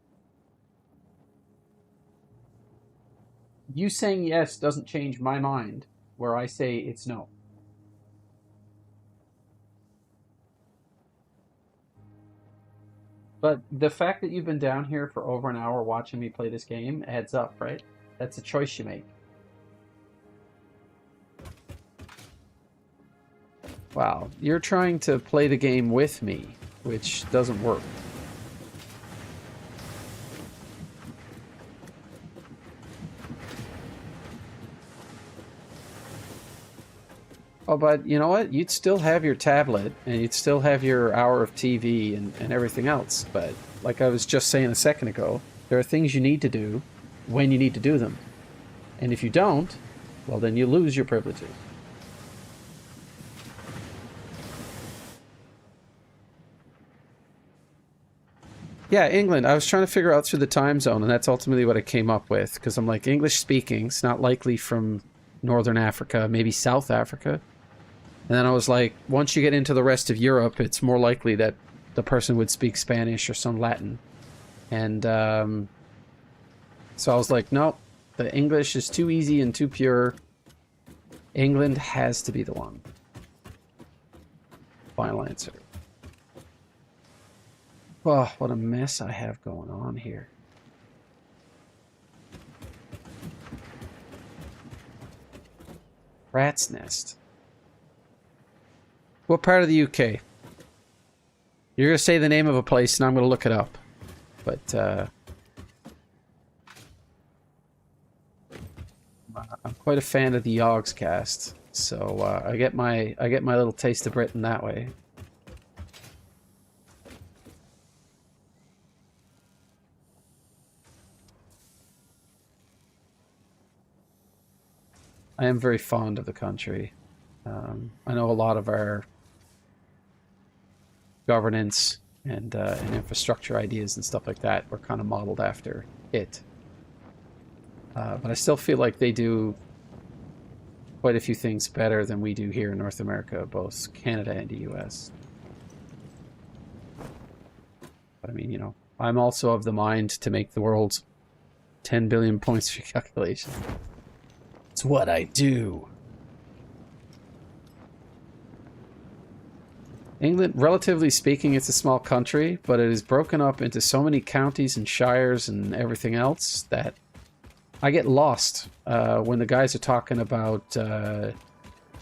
You saying yes doesn't change my mind, where I say it's no. But the fact that you've been down here for over an hour watching me play this game adds up, right? That's a choice you make. Wow, you're trying to play the game with me, which doesn't work. Oh, but you know what? You'd still have your tablet, and you'd still have your hour of TV and everything else. But like I was just saying a second ago, there are things you need to do when you need to do them. And if you don't, well, then you lose your privileges. Yeah, England. I was trying to figure out through the time zone, and that's ultimately what I came up with. Because I'm like, English speaking, it's not likely from Northern Africa, maybe South Africa. And then I was like, once you get into the rest of Europe, it's more likely that the person would speak Spanish or some Latin. And so I was like, nope, the English is too easy and too pure. England has to be the one. Final answer. Oh, what a mess I have going on here. Rat's Nest. What part of the UK? You're going to say the name of a place, and I'm going to look it up. But, I'm quite a fan of the Yogscast, so I get my little taste of Britain that way. I am very fond of the country. I know a lot of our governance and infrastructure ideas and stuff like that were kind of modeled after it. But I still feel like they do quite a few things better than we do here in North America, both Canada and the US. But I mean, you know, I'm also of the mind to make the world 10 billion points for calculation. It's what I do. England, relatively speaking, it's a small country, but it is broken up into so many counties and shires and everything else that I get lost when the guys are talking about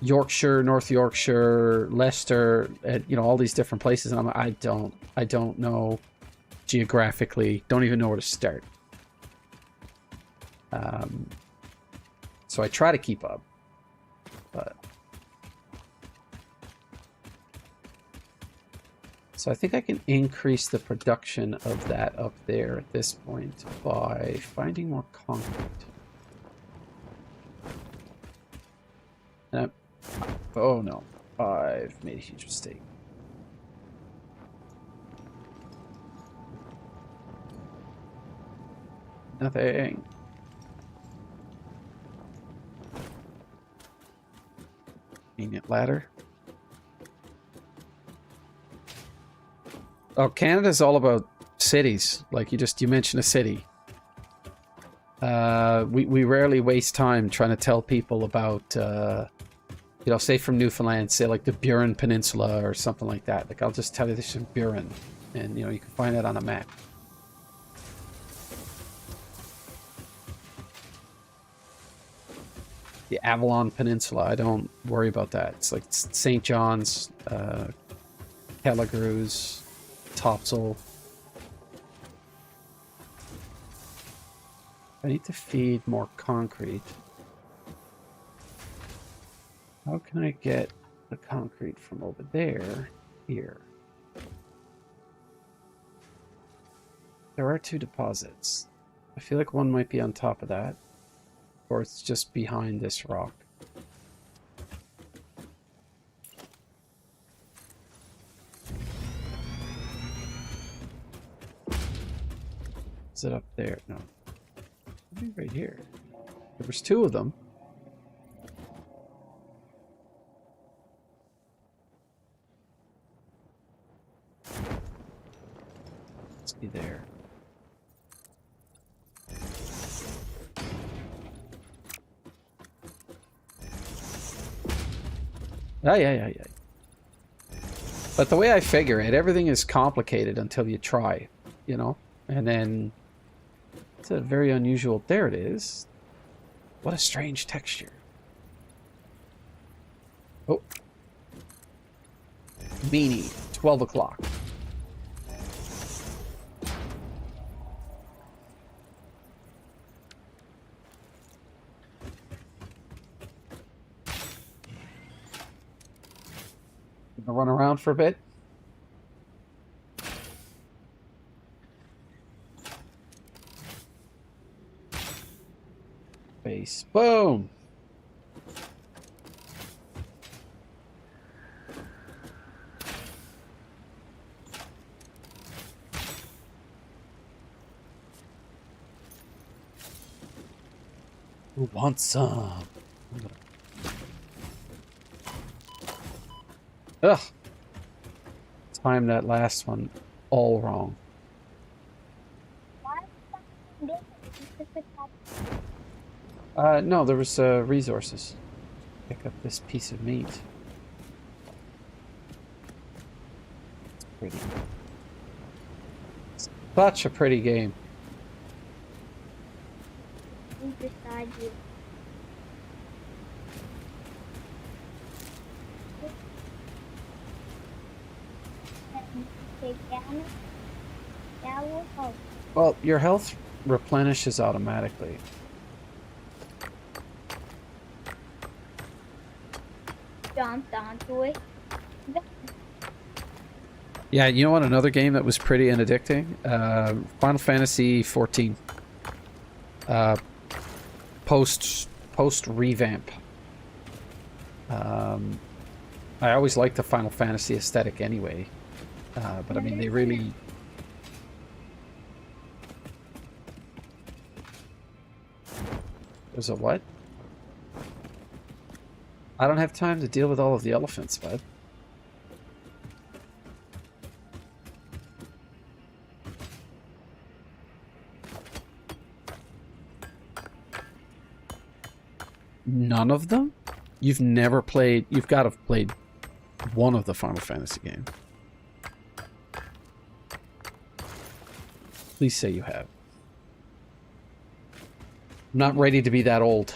Yorkshire, North Yorkshire, Leicester, you know, all these different places. And I don't know geographically, don't even know where to start. So I try to keep up, but so I think I can increase the production of that up there at this point by finding more concrete. Oh no, I've made a huge mistake. Nothing. Convenient ladder. Oh, Canada's all about cities. Like you mentioned a city. We rarely waste time trying to tell people about, you know, say from Newfoundland, say like the Burin Peninsula or something like that. Like I'll just tell you this is Burin, and you know you can find that on a map. The Avalon Peninsula, I don't worry about that. It's like St. John's, Kelligrews, Topsail. I need to feed more concrete. How can I get the concrete from over there here? There are two deposits. I feel like one might be on top of that, or it's just behind this rock. Is it up there? No. Maybe right here. There was two of them. Let's be there. Yeah. But the way I figure it, everything is complicated until you try, you know? And then it's a very unusual. There it is. What a strange texture. Oh. Meanie, 12 o'clock. Gonna run around for a bit. face. Boom! Who wants some? Ugh! Timed that last one all wrong. No, there was resources. Pick up this piece of meat. It's pretty. Such a pretty game. Beside you. Take damage. That will help. Well, your health replenishes automatically. Jumped onto it. Yeah, you know what? Another game that was pretty and addicting? Final Fantasy 14. Post revamp. I always liked the Final Fantasy aesthetic anyway, but I mean they really. There's a what? I don't have time to deal with all of the elephants, bud. None of them? You've never played... You've got to have played one of the Final Fantasy games. Please say you have. I'm not ready to be that old.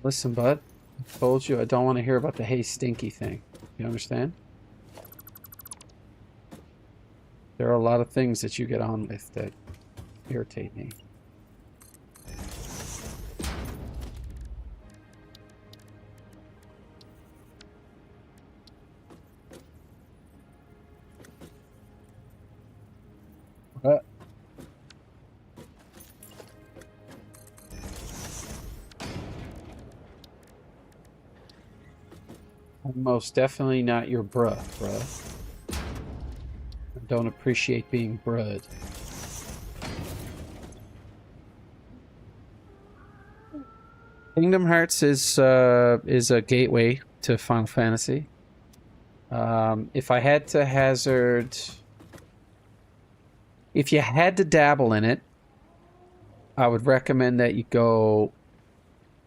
Listen, bud. I told you I don't want to hear about the hey stinky thing. You understand? There are a lot of things that you get on with that irritate me. What? I'm most definitely not your bruh. I don't appreciate being bruhed. Kingdom Hearts is a gateway to Final Fantasy. If I had to hazard... If you had to dabble in it, I would recommend that you go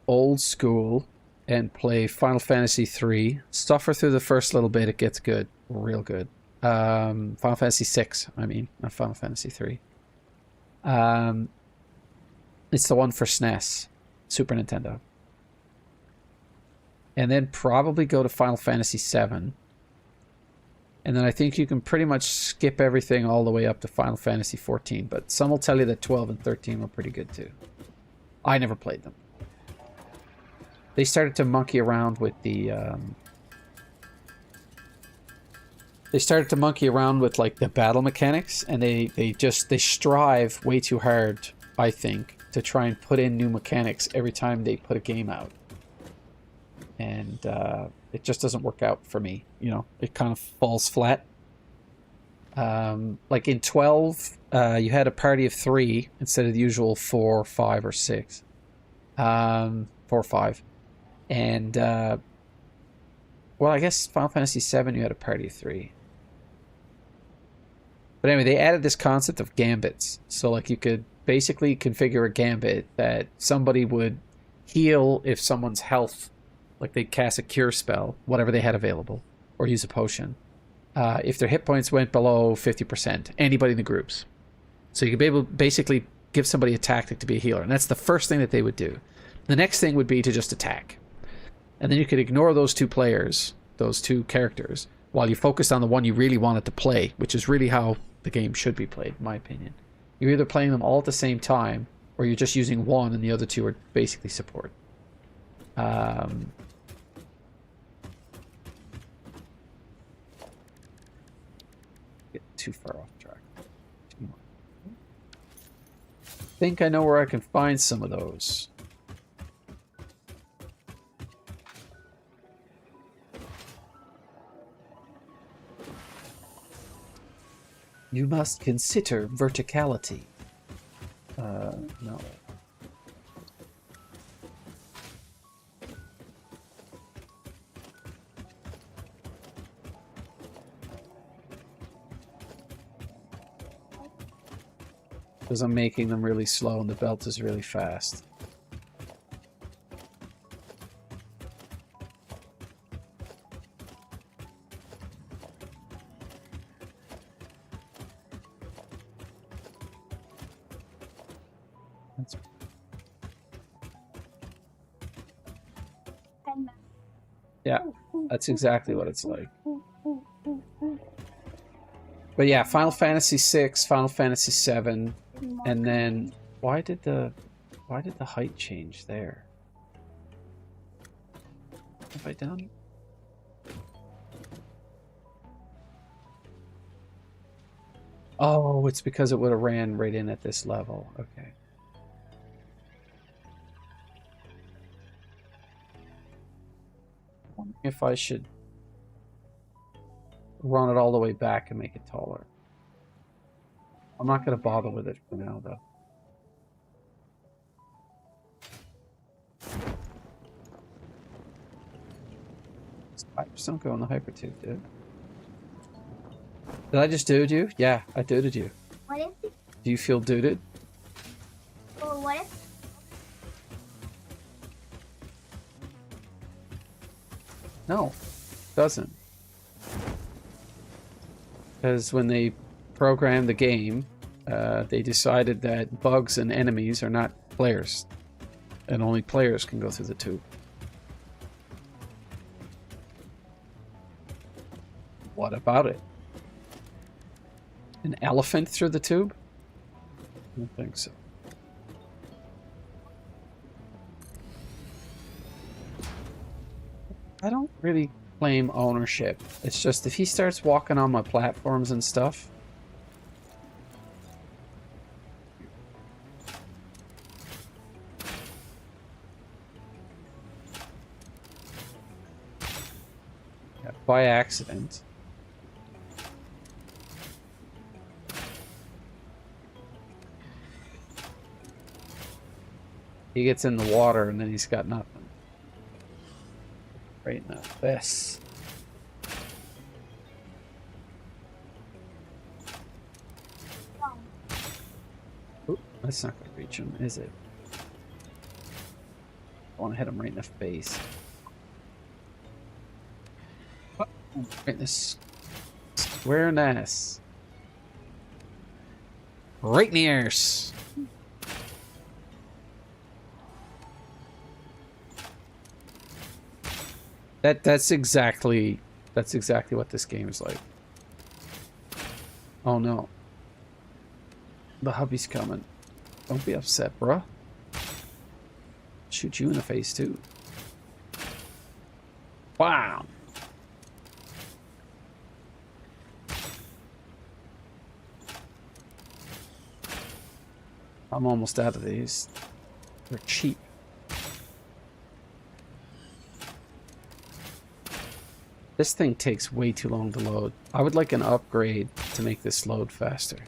old school and play Final Fantasy 3. Suffer through the first little bit, it gets good. Real good. Final Fantasy 6, I mean, not Final Fantasy 3. It's the one for SNES, Super Nintendo. And then probably go to Final Fantasy 7. And then I think you can pretty much skip everything all the way up to Final Fantasy 14. But some will tell you that 12 and 13 were pretty good too. I never played them. They started to monkey around with the... They started to monkey around with like the battle mechanics. And they strive way too hard, I think, to try and put in new mechanics every time they put a game out. And it just doesn't work out for me. You know, it kind of falls flat. Like in 12, you had a party of 3 instead of the usual 4, 5, or 6. 4 or 5. And, well, I guess Final Fantasy 7, you had a party of 3. But anyway, they added this concept of gambits. So, like, you could basically configure a gambit that somebody would heal if someone's health... Like they'd cast a cure spell, whatever they had available, or use a potion. If their hit points went below 50%, anybody in the groups. So you could be able to basically give somebody a tactic to be a healer. And that's the first thing that they would do. The next thing would be to just attack. And then you could ignore those two players, those two characters, while you focus on the one you really wanted to play, which is really how the game should be played, in my opinion. You're either playing them all at the same time, or you're just using one and the other two are basically support. Um, get too far off track. Too much. I think I know where I can find some of those. You must consider verticality. No. Because I'm making them really slow and the belt is really fast. That's... Yeah, that's exactly what it's like. But yeah, Final Fantasy VI, Final Fantasy VII, and then why did the height change there? What have I done? Oh, it's because it would have ran right in at this level. Okay. Wondering if I should run it all the way back and make it taller. I'm not going to bother with it for now, though. Pipes don't go in the hypertube, dude. Did I just dude you? Yeah, I duded you. What if? Do you feel duded? Or what if? No, it doesn't. Because when they programmed the game, they decided that bugs and enemies are not players, and only players can go through the tube. What about it? An elephant through the tube? I don't think so. I don't really claim ownership. It's just if he starts walking on my platforms and stuff. Yeah, by accident. He gets in the water and then he's got nothing. Right now, this. Oop, that's not going to reach him, is it? I want to hit him right in the face. Oh, right in the squareness. Right in the ears. That's exactly what this game is like. Oh no. The hubby's coming. Don't be upset, bruh. Shoot you in the face too. Wow. I'm almost out of these. They're cheap. This thing takes way too long to load. I would like an upgrade to make this load faster.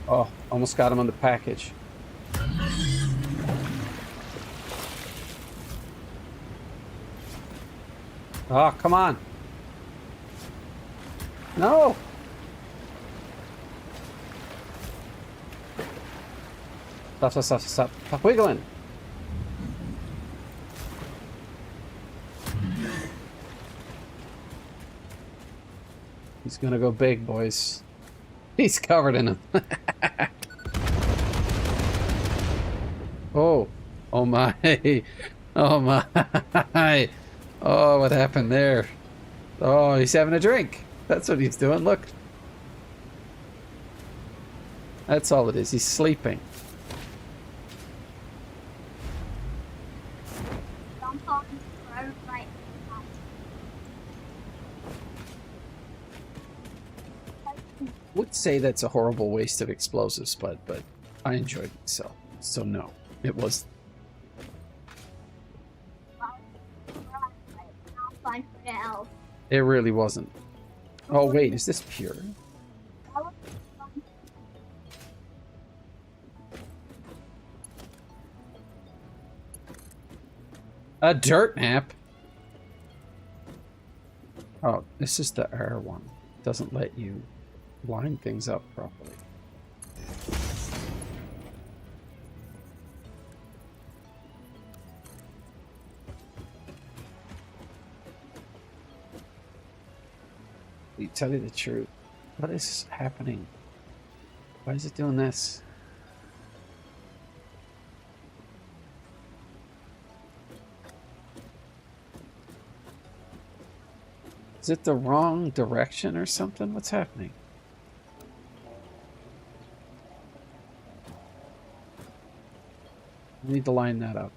Oh, almost got him on the package. Oh, come on. No! Stop, stop, stop, stop. Stop wiggling. He's gonna go big, boys. He's covered in them. Oh. Oh my. Oh my. Oh, what happened there? Oh, he's having a drink. That's what he's doing. Look. That's all it is. He's sleeping. Jump on the road right now. Would say that's a horrible waste of explosives, but I enjoyed myself. So no, it was. Not fun for the elf. It really wasn't. Oh wait, is this pure? That was fun. A dirt map. Oh, this is the R one. Doesn't let you line things up properly. To tell you the truth, what is happening? Why is it doing this? Is it the wrong direction or something? What's happening? I need to line that up.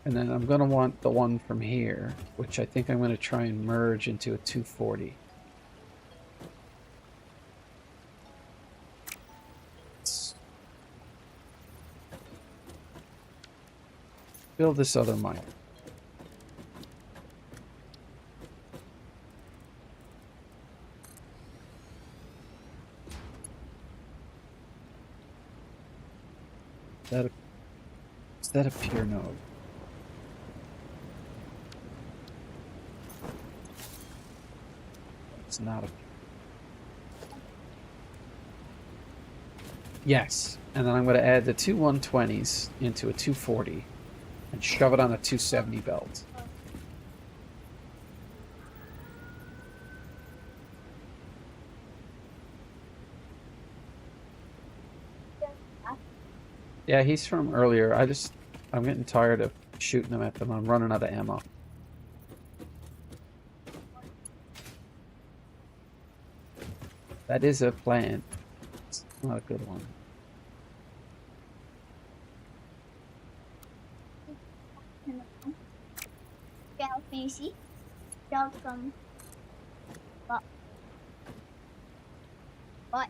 And then I'm going to want the one from here, which I think I'm going to try and merge into a 240. Build this other mine. Is that a pure node? It's not a. Yes, and then I'm going to add the two 120s into a 240 and shove it on a 270 belt. Yeah, he's from earlier. I'm getting tired of shooting them at them. I'm running out of ammo. That is a plan. It's not a good one. Yeah, can you see? Jump from what? What?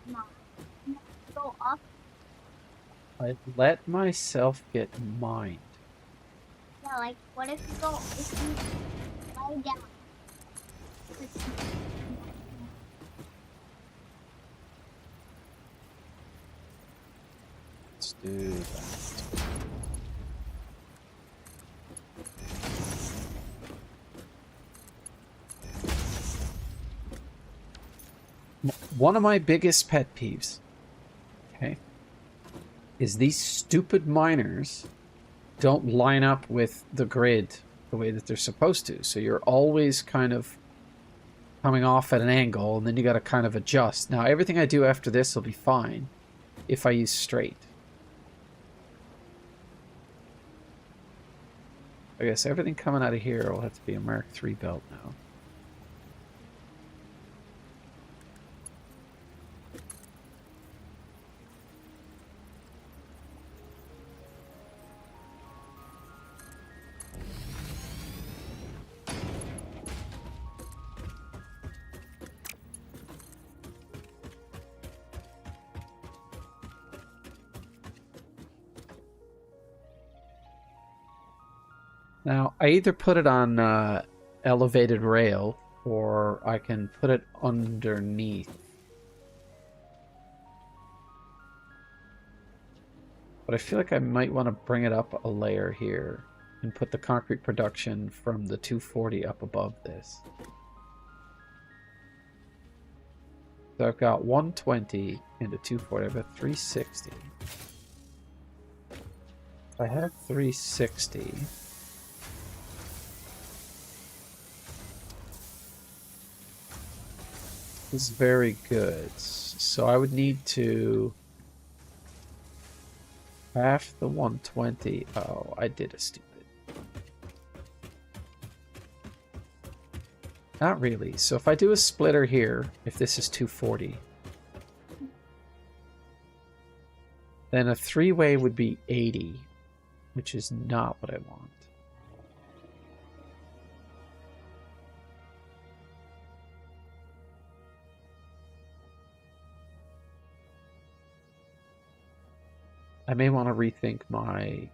No. Go up. I let myself get mined. Yeah, like what if you lie down? Let's do that. One of my biggest pet peeves, okay, is these stupid miners don't line up with the grid the way that they're supposed to. So you're always kind of coming off at an angle, and then you got to kind of adjust. Now, everything I do after this will be fine if I use straight. I guess everything coming out of here will have to be a Mark III belt now. Now, I either put it on elevated rail or I can put it underneath. But I feel like I might want to bring it up a layer here and put the concrete production from the 240 up above this. So I've got 120 into 240. I've got 360. If I have 360, this is very good. So I would need to half the 120. Oh, I did a stupid. Not really. So if I do a splitter here, if this is 240, then a three-way would be 80, which is not what I want. I may want to rethink my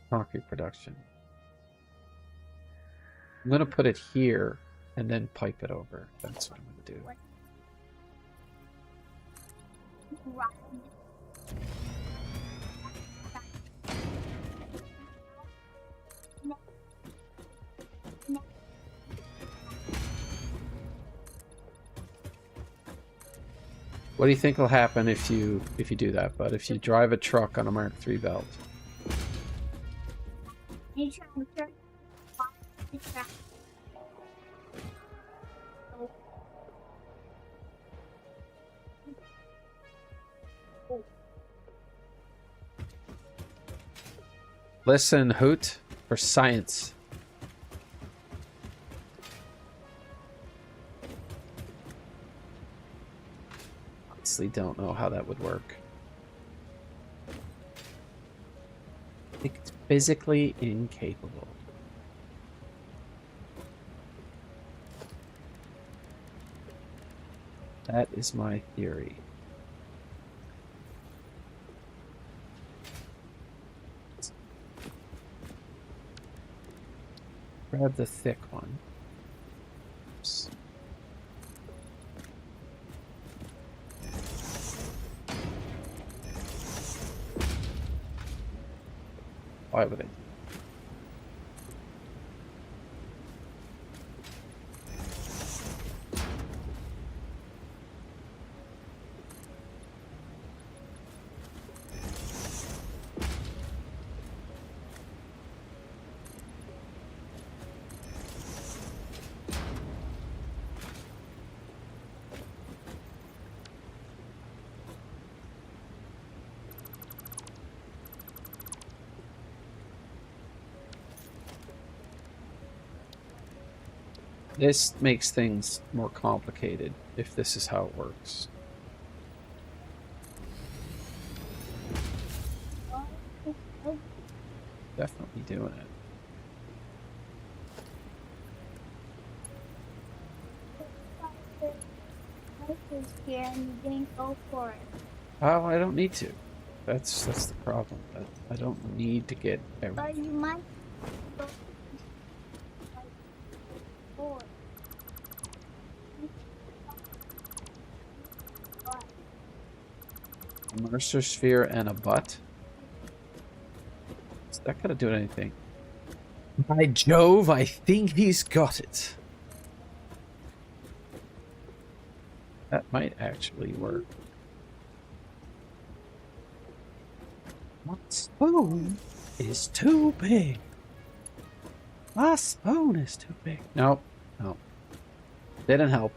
concrete production. I'm going to put it here and then pipe it over. That's what I'm going to do. What do you think will happen if you do that, bud? If you drive a truck on a Mark III belt? Listen, Hoot, for science. Honestly, don't know how that would work. I think it's physically incapable. That is my theory. Grab the thick one. Oops. Why would I? This makes things more complicated if this is how it works. Definitely doing it. Here and you didn't go for it. Oh, I don't need to. That's the problem. I don't need to get everything. But you might go for it. A Mercer sphere and a butt. Is that gonna do anything? By Jove, I think he's got it. That might actually work. My spoon is too big. My spoon is too big. Nope. Nope. Didn't help.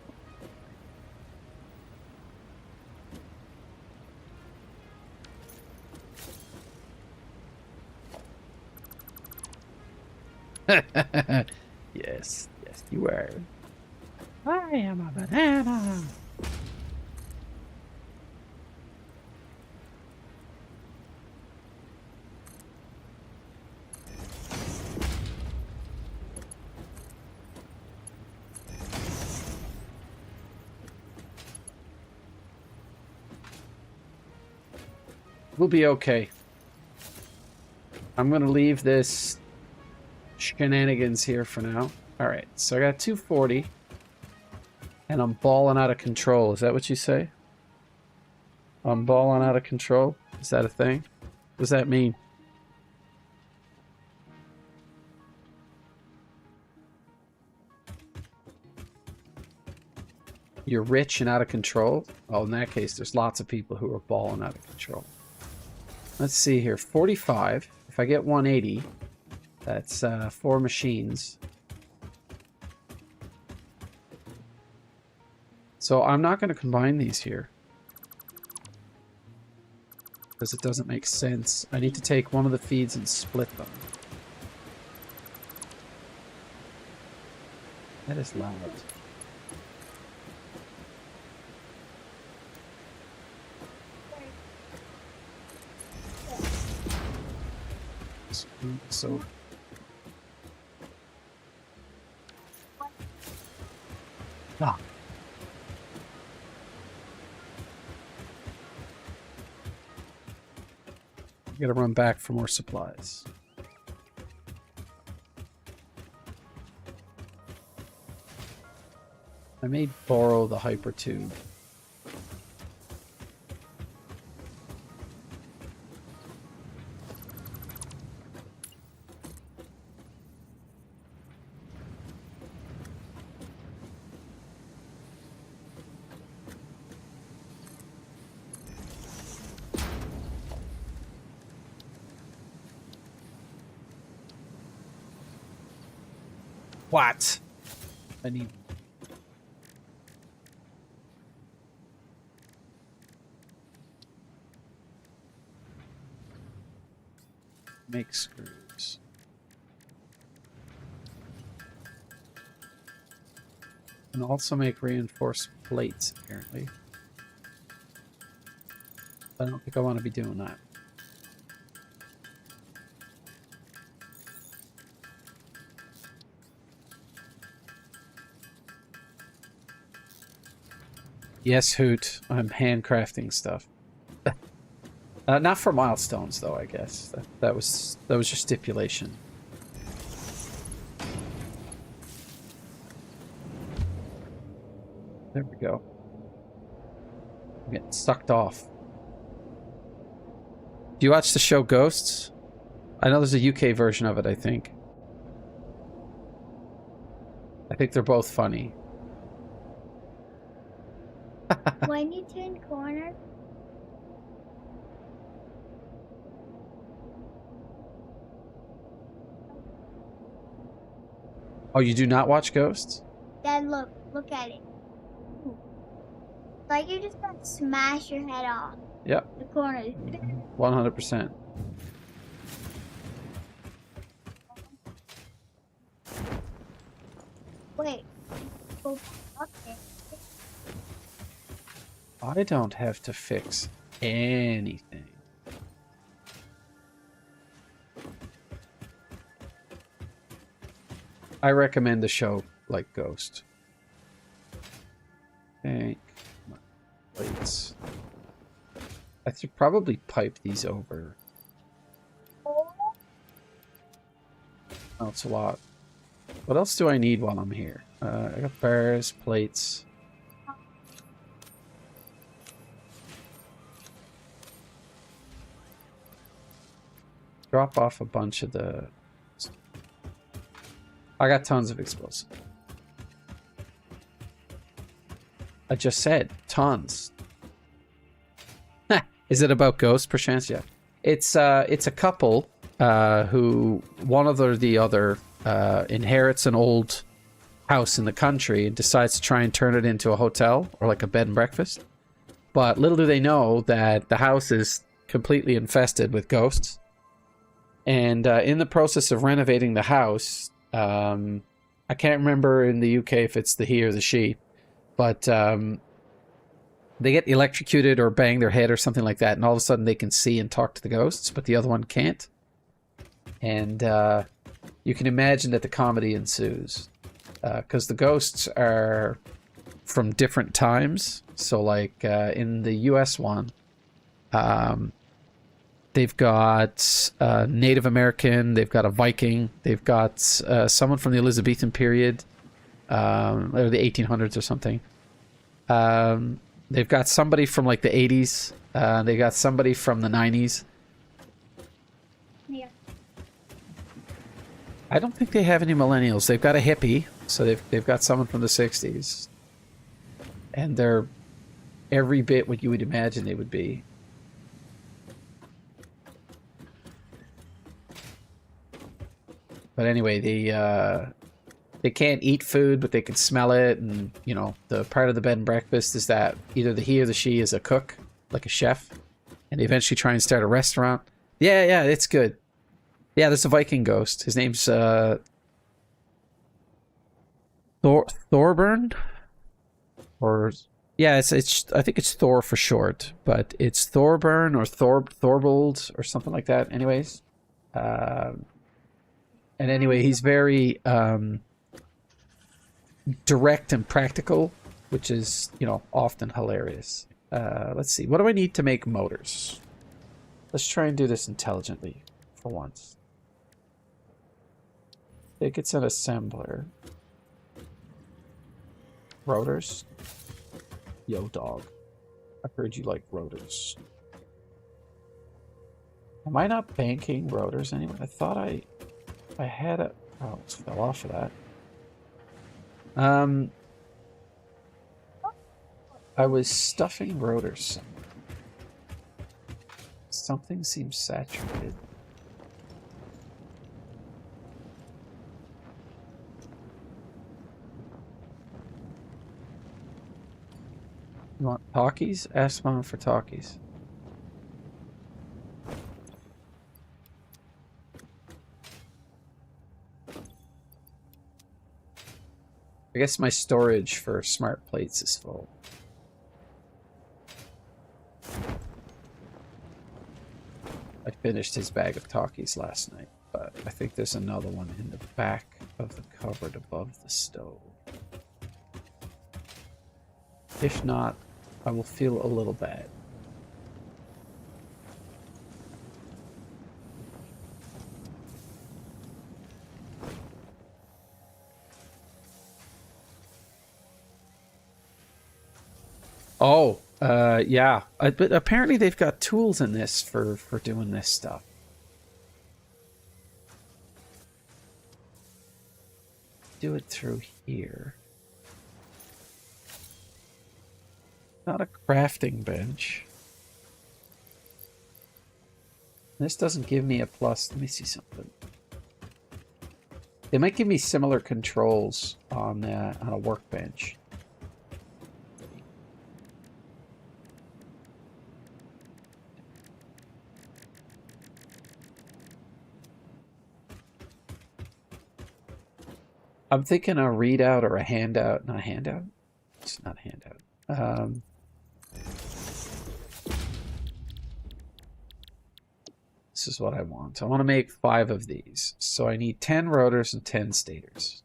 Yes, yes, you are. I am a banana. We'll be okay. I'm gonna leave this shenanigans here for now. Alright, so I got 240. And I'm balling out of control. Is that what you say? I'm balling out of control? Is that a thing? What does that mean? You're rich and out of control? Oh, in that case, there's lots of people who are balling out of control. Let's see here. 45. If I get 180, that's 4 machines. So I'm not going to combine these here. Because it doesn't make sense. I need to take one of the feeds and split them. That is loud. So ah. I gotta run back for more supplies. I may borrow the hyper tube. What? I need... Make screws. And also make reinforced plates, apparently. I don't think I want to be doing that. Yes, Hoot. I'm handcrafting stuff. Not for milestones, though. I guess that was your stipulation. There we go. I'm getting sucked off. Do you watch the show Ghosts? I know there's a UK version of it. I think they're both funny. When you turn corner, Oh, you do not watch Ghosts? Dad, look at it. Like you're just gonna smash your head off. Yep. The corner. 100%. Wait. Go up there. I don't have to fix anything. I recommend the show like Ghost. Tank. Plates. I should probably pipe these over. Oh, it's a lot. What else do I need while I'm here? I got bars, plates. Drop off a bunch of the... I got tons of explosive. I just said tons. Is it about ghosts, perchance? Yeah. It's a couple who one of the other inherits an old house in the country and decides to try and turn it into a hotel or like a bed and breakfast. But little do they know that the house is completely infested with ghosts. And in the process of renovating the house, I can't remember in the UK if it's the he or the she, but they get electrocuted or bang their head or something like that, and all of a sudden they can see and talk to the ghosts, but the other one can't. And you can imagine that the comedy ensues, because the ghosts are from different times. So like in the US one, they've got Native American, they've got a Viking, they've got someone from the Elizabethan period, or the 1800s or something. They've got somebody from like the 80s. They got somebody from the 90s. Yeah. I don't think they have any millennials. They've got a hippie, so they've got someone from the 60s. And they're every bit what you would imagine they would be. But anyway, they can't eat food, but they can smell it, and you know, the part of the bed and breakfast is that either the he or the she is a cook, like a chef, and they eventually try and start a restaurant. Yeah, it's good. Yeah, there's a Viking ghost. His name's Thorburn, or yeah, it's I think it's Thor for short, but it's Thorburn or Thorbold or something like that. Anyways, and anyway, he's very direct and practical, which is, you know, often hilarious. Let's see. What do I need to make motors? Let's try and do this intelligently for once. I think it's an assembler. Rotors? Yo, dog. I heard you like rotors. Am I not banking rotors anyway? I thought I had a... Oh, it fell off of that. I was stuffing rotors. Something seems saturated. You want talkies? Ask Mom for talkies. I guess my storage for smart plates is full. I finished his bag of talkies last night, but I think there's another one in the back of the cupboard above the stove. If not, I will feel a little bad. Oh, yeah. But apparently they've got tools in this for doing this stuff. Do it through here. Not a crafting bench. This doesn't give me a plus. Let me see something. They might give me similar controls on a workbench. I'm thinking a readout or a handout. Not a handout? It's not a handout. This is what I want. I want to make 5 of these. So I need 10 rotors and 10 stators.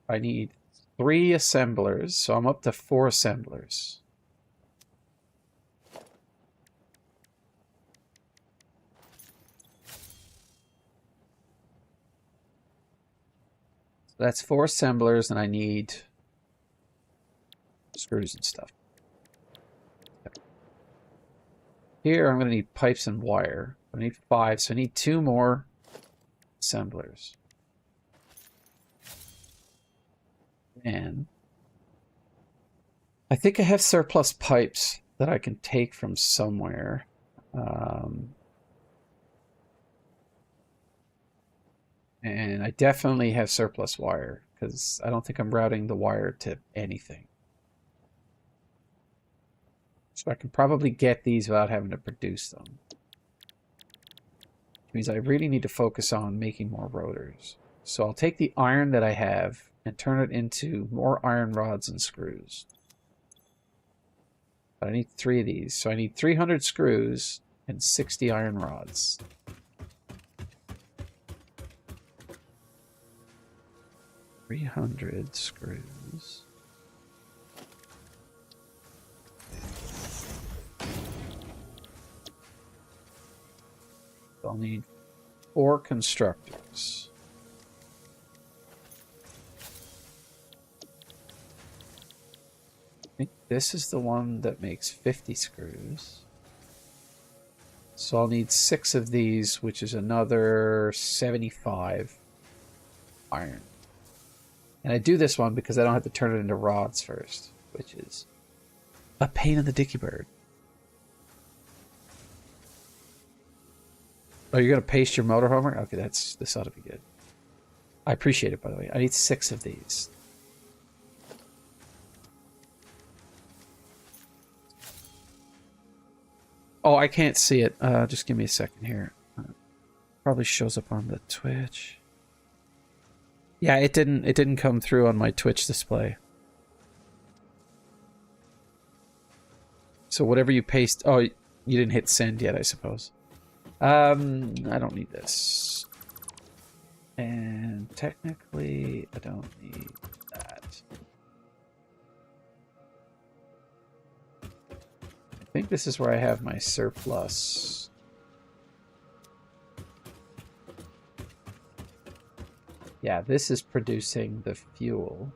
I need 3 assemblers, so I'm up to 4 assemblers. So that's 4 assemblers, and I need screws and stuff. Here, I'm going to need pipes and wire. I need 5, so I need 2 more assemblers. And I think I have surplus pipes that I can take from somewhere. And I definitely have surplus wire, because I don't think I'm routing the wire to anything. So I can probably get these without having to produce them. Which means I really need to focus on making more rotors. So I'll take the iron that I have and turn it into more iron rods and screws. But I need 3 of these. So I need 300 screws and 60 iron rods. $300 screws. So I'll need 4 constructors. I think this is the one that makes 50 screws. So I'll need 6 of these, which is another 75 iron. And I do this one because I don't have to turn it into rods first, which is a pain in the dicky bird. Oh, you're going to paste your motorhomer? Okay, this ought to be good. I appreciate it, by the way. I need 6 of these. Oh, I can't see it. Just give me a second here. Probably shows up on the Twitch. Yeah, it didn't come through on my Twitch display. So whatever you paste... Oh, you didn't hit send yet, I suppose. I don't need this. And technically, I don't need that. I think this is where I have my surplus. Yeah, this is producing the fuel.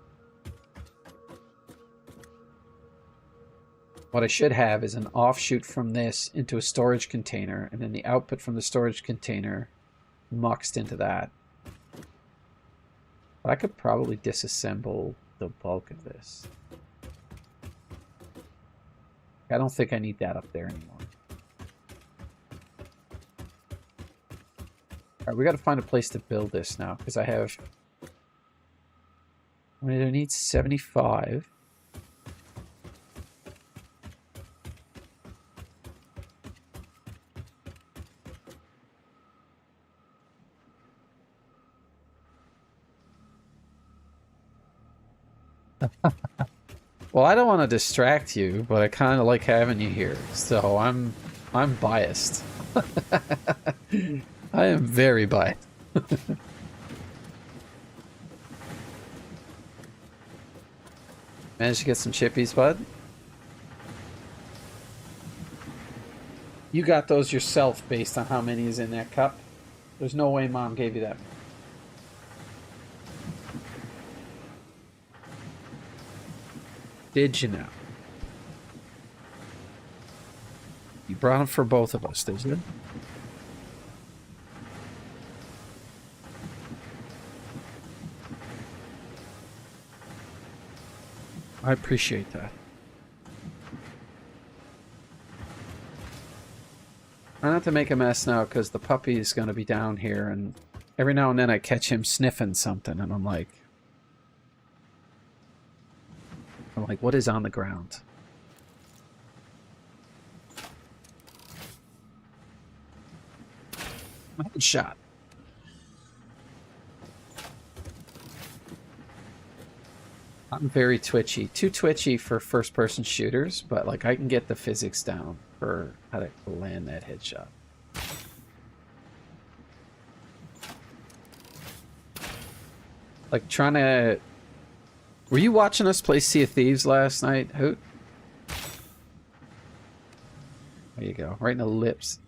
What I should have is an offshoot from this into a storage container, and then the output from the storage container muxed into that. But I could probably disassemble the bulk of this. I don't think I need that up there anymore. Alright, we gotta find a place to build this now, because I have... I mean, I need 75. Well, I don't want to distract you, but I kind of like having you here, so I'm biased. I am very biased. Managed to get some chippies, bud? You got those yourself based on how many is in that cup. There's no way Mom gave you that. Did you know? You brought them for both of us, did you? I appreciate that. I don't have to make a mess now because the puppy is going to be down here, and every now and then I catch him sniffing something, and I'm like, what is on the ground? Headshot. I'm very twitchy. Too twitchy for first-person shooters, but like I can get the physics down for how to land that headshot. Like trying to... Were you watching us play Sea of Thieves last night, Hoot? There you go, right in the lips.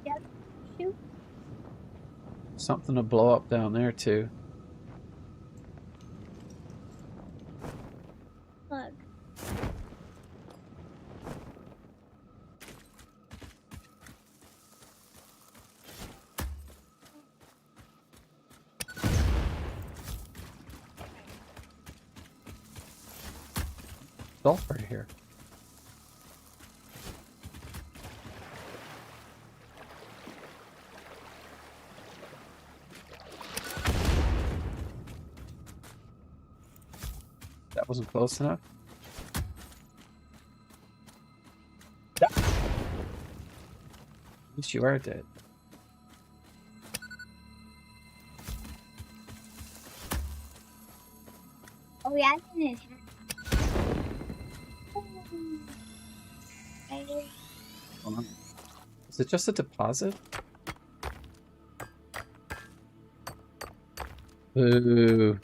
Yep. Shoot. Something to blow up down there too. Look. Sulfur here. That wasn't close enough. At least you are dead. Oh yeah, I didn't. Is it just a deposit? Ooh.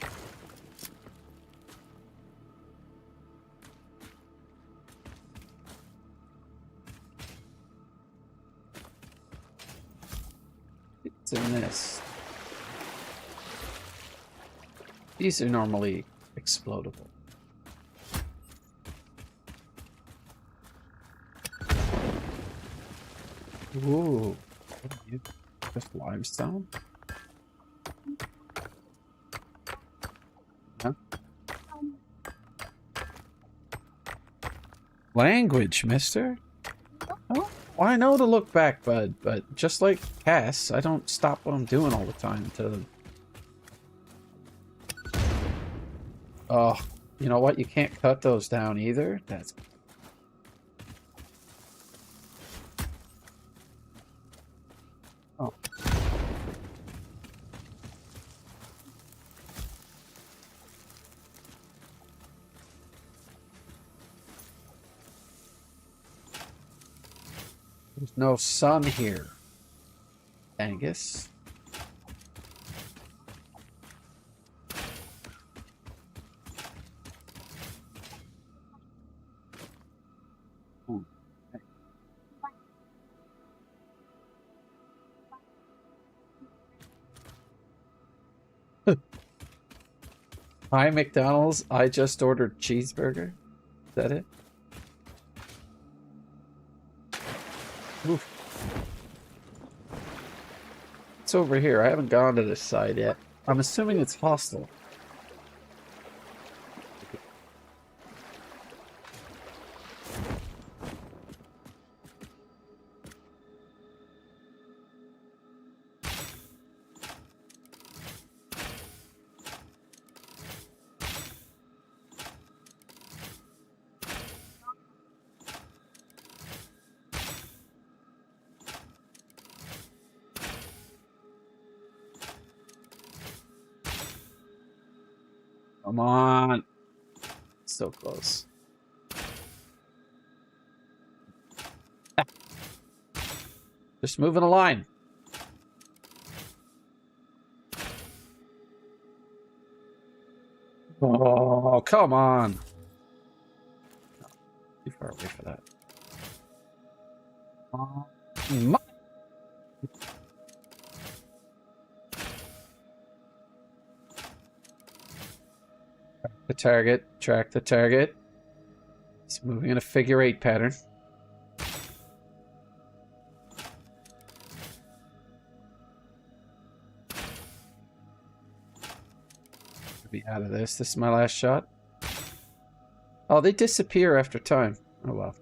It's in this. These are normally explodable. Ooh. What are you? Just limestone? Huh? Language, mister. Oh, I know to look back, bud, but just like Cass, I don't stop what I'm doing all the time to... Oh, you know what? You can't cut those down either. That's... Oh. There's no sun here. Angus. Hi, McDonald's. I just ordered cheeseburger. Is that it? Oof. It's over here. I haven't gone to this side yet. I'm assuming it's hostile. Come on. So close. Just moving a line. Oh, come on. Too far away for that. The target, track the target. It's moving in a figure 8 pattern. Be out of this. This is my last shot. Oh, they disappear after time. Oh well.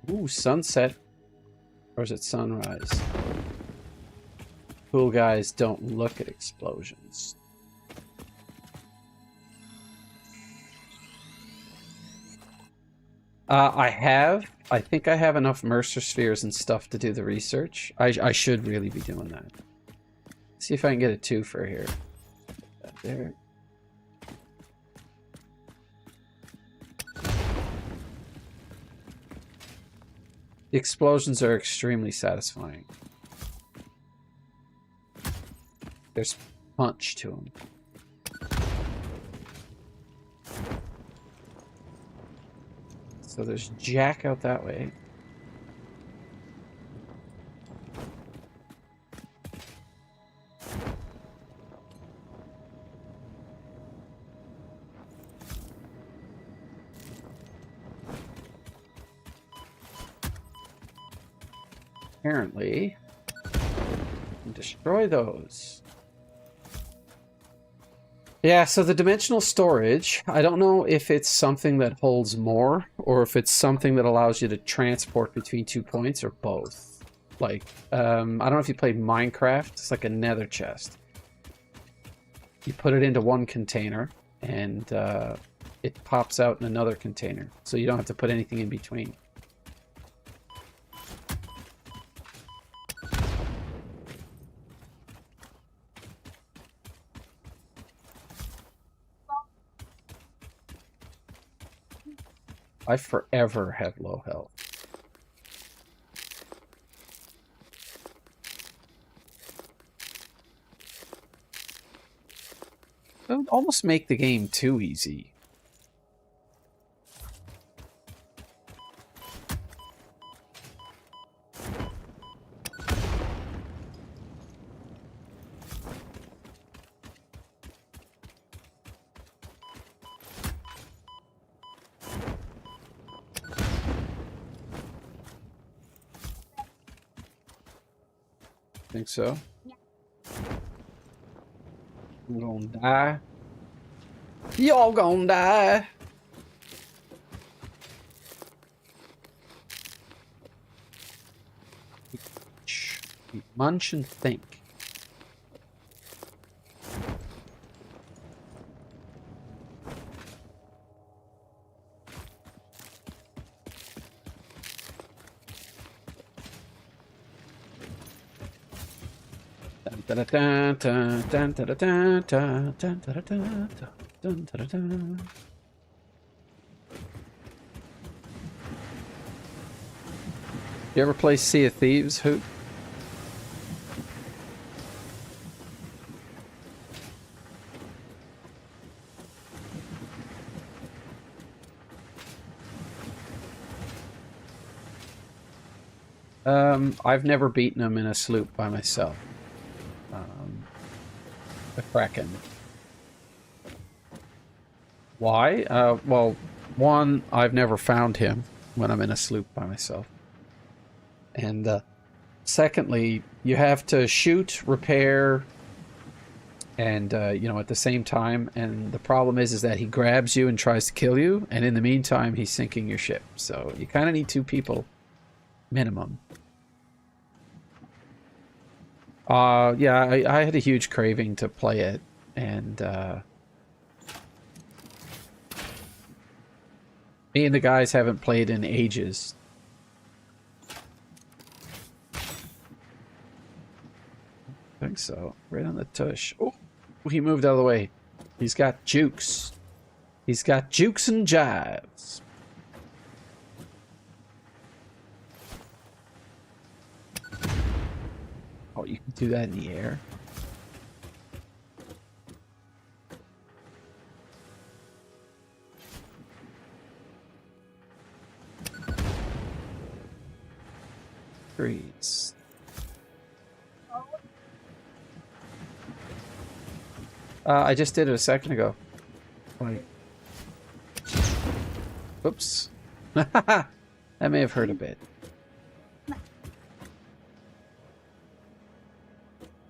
Ooh, sunset. Or is it sunrise? Cool guys don't look at explosions. I think I have enough Mercer spheres and stuff to do the research. I should really be doing that. See if I can get a 2 for here. There. The explosions are extremely satisfying. There's punch to them. So there's Jack out that way. Apparently, and destroy those. Yeah, so the dimensional storage, I don't know if it's something that holds more or if it's something that allows you to transport between 2 points or both. Like, I don't know if you played Minecraft, it's like a nether chest. You put it into one container and it pops out in another container. So you don't have to put anything in between. I forever have low health. It would almost make the game too easy. Think so? Yeah. I'm gonna die. Y'all gonna die. Munch and think. You ever play Sea of Thieves, Hoot? I've never beaten him in a sloop by myself. The Kraken. Why? Well, one, I've never found him when I'm in a sloop by myself. And secondly, you have to shoot, repair, and you know, at the same time. And the problem is that he grabs you and tries to kill you, and in the meantime, he's sinking your ship. So you kind of need 2 people, minimum. Yeah, I had a huge craving to play it, and me and the guys haven't played in ages. I think so. Right on the tush. Oh, he moved out of the way. He's got jukes. He's got jukes and jives. Oh, you can do that in the air. Trees. I just did it a second ago. Like, whoops. That may have hurt a bit.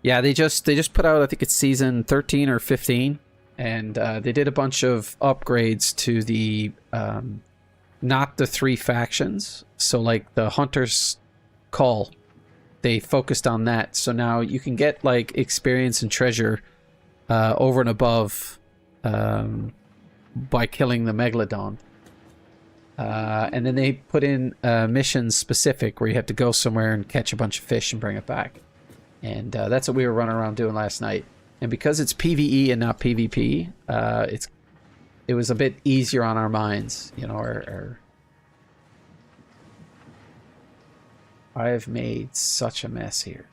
Yeah, they just put out, I think it's season 13 or 15, and they did a bunch of upgrades to the not the 3 factions. So like the Hunter's Call, they focused on that. So now you can get like experience and treasure over and above by killing the Megalodon. And then they put in missions specific where you have to go somewhere and catch a bunch of fish and bring it back. And that's what we were running around doing last night. And because it's PvE and not PvP, it was a bit easier on our minds, you know. I have made such a mess here.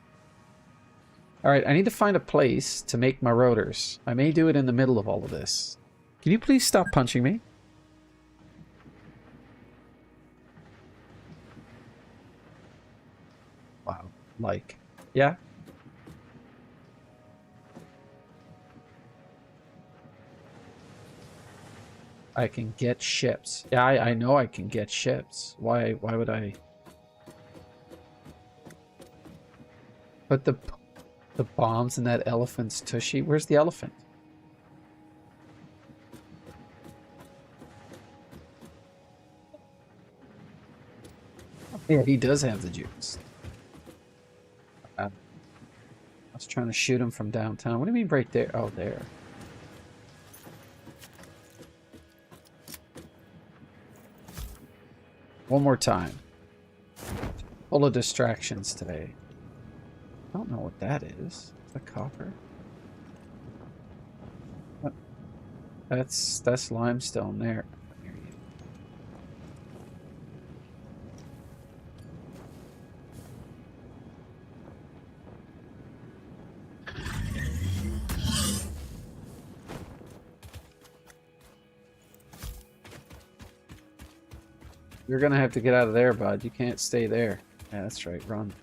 All right, I need to find a place to make my rotors. I may do it in the middle of all of this. Can you please stop punching me? Wow, like, yeah. I can get ships. Yeah, I know I can get ships. Why would I? Put the bombs in that elephant's tushy. Where's the elephant? Yeah, he does have the juice. I was trying to shoot him from downtown. What do you mean right there? Oh, there. One more time. Full of distractions today. I don't know what that is. Is that copper? What? That's limestone there. You're gonna have to get out of there, bud. You can't stay there. Yeah, that's right. Run.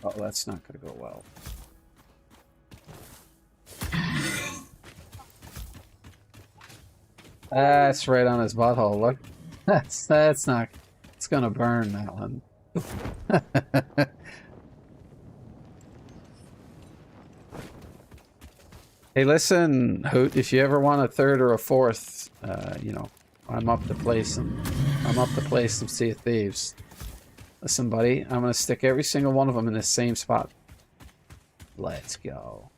Oh, that's not gonna go well. That's right on his butthole. Look, that's not. It's gonna burn that one. Hey, listen, Hoot. If you ever want a third or a fourth, you know, I'm up to play some Sea of Thieves. Listen, buddy, I'm gonna stick every single one of them in the same spot. Let's go.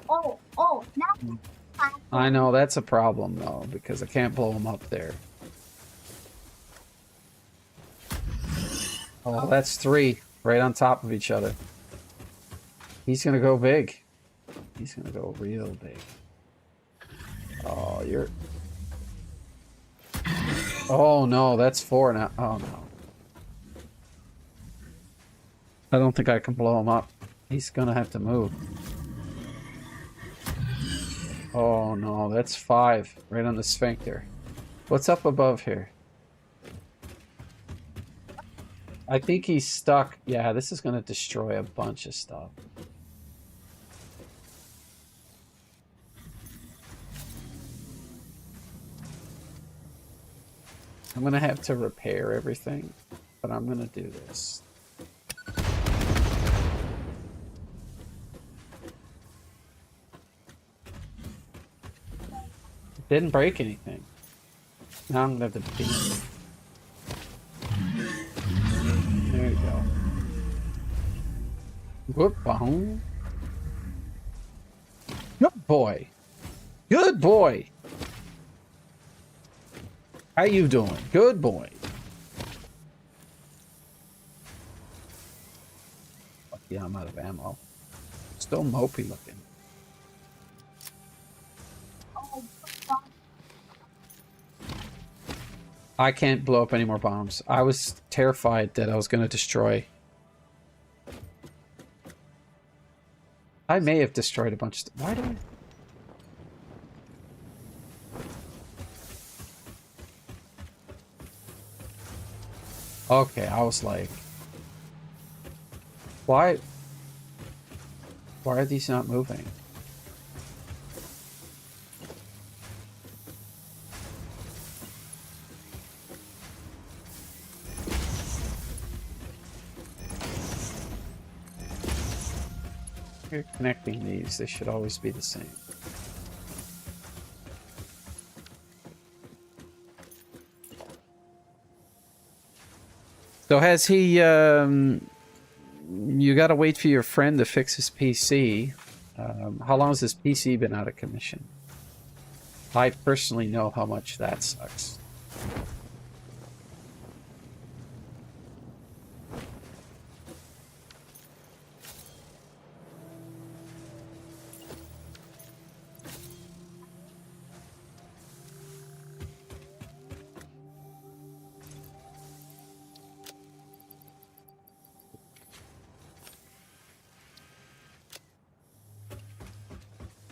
Oh, now. I know that's a problem though, because I can't blow them up there. Oh, that's 3 right on top of each other. He's gonna go big. He's gonna go real big. Oh, you're... Oh no, that's 4 now. Oh no. I don't think I can blow him up. He's gonna have to move. Oh no, that's 5 right on the sphincter. What's up above here? I think he's stuck. Yeah, this is gonna destroy a bunch of stuff. I'm gonna have to repair everything, but I'm gonna do this. Didn't break anything. Now I'm gonna have to beat it. There you go. Whoop, boom. Good boy. Good boy. How you doing? Good boy. Yeah, I'm out of ammo. Still mopey looking. I can't blow up any more bombs. I was terrified that I was going to destroy. I may have destroyed a bunch of... Why do I... Okay, I was like... Why are these not moving? You're connecting these, they should always be the same. So has he, you gotta wait for your friend to fix his PC. How long has his PC been out of commission? I personally know how much that sucks.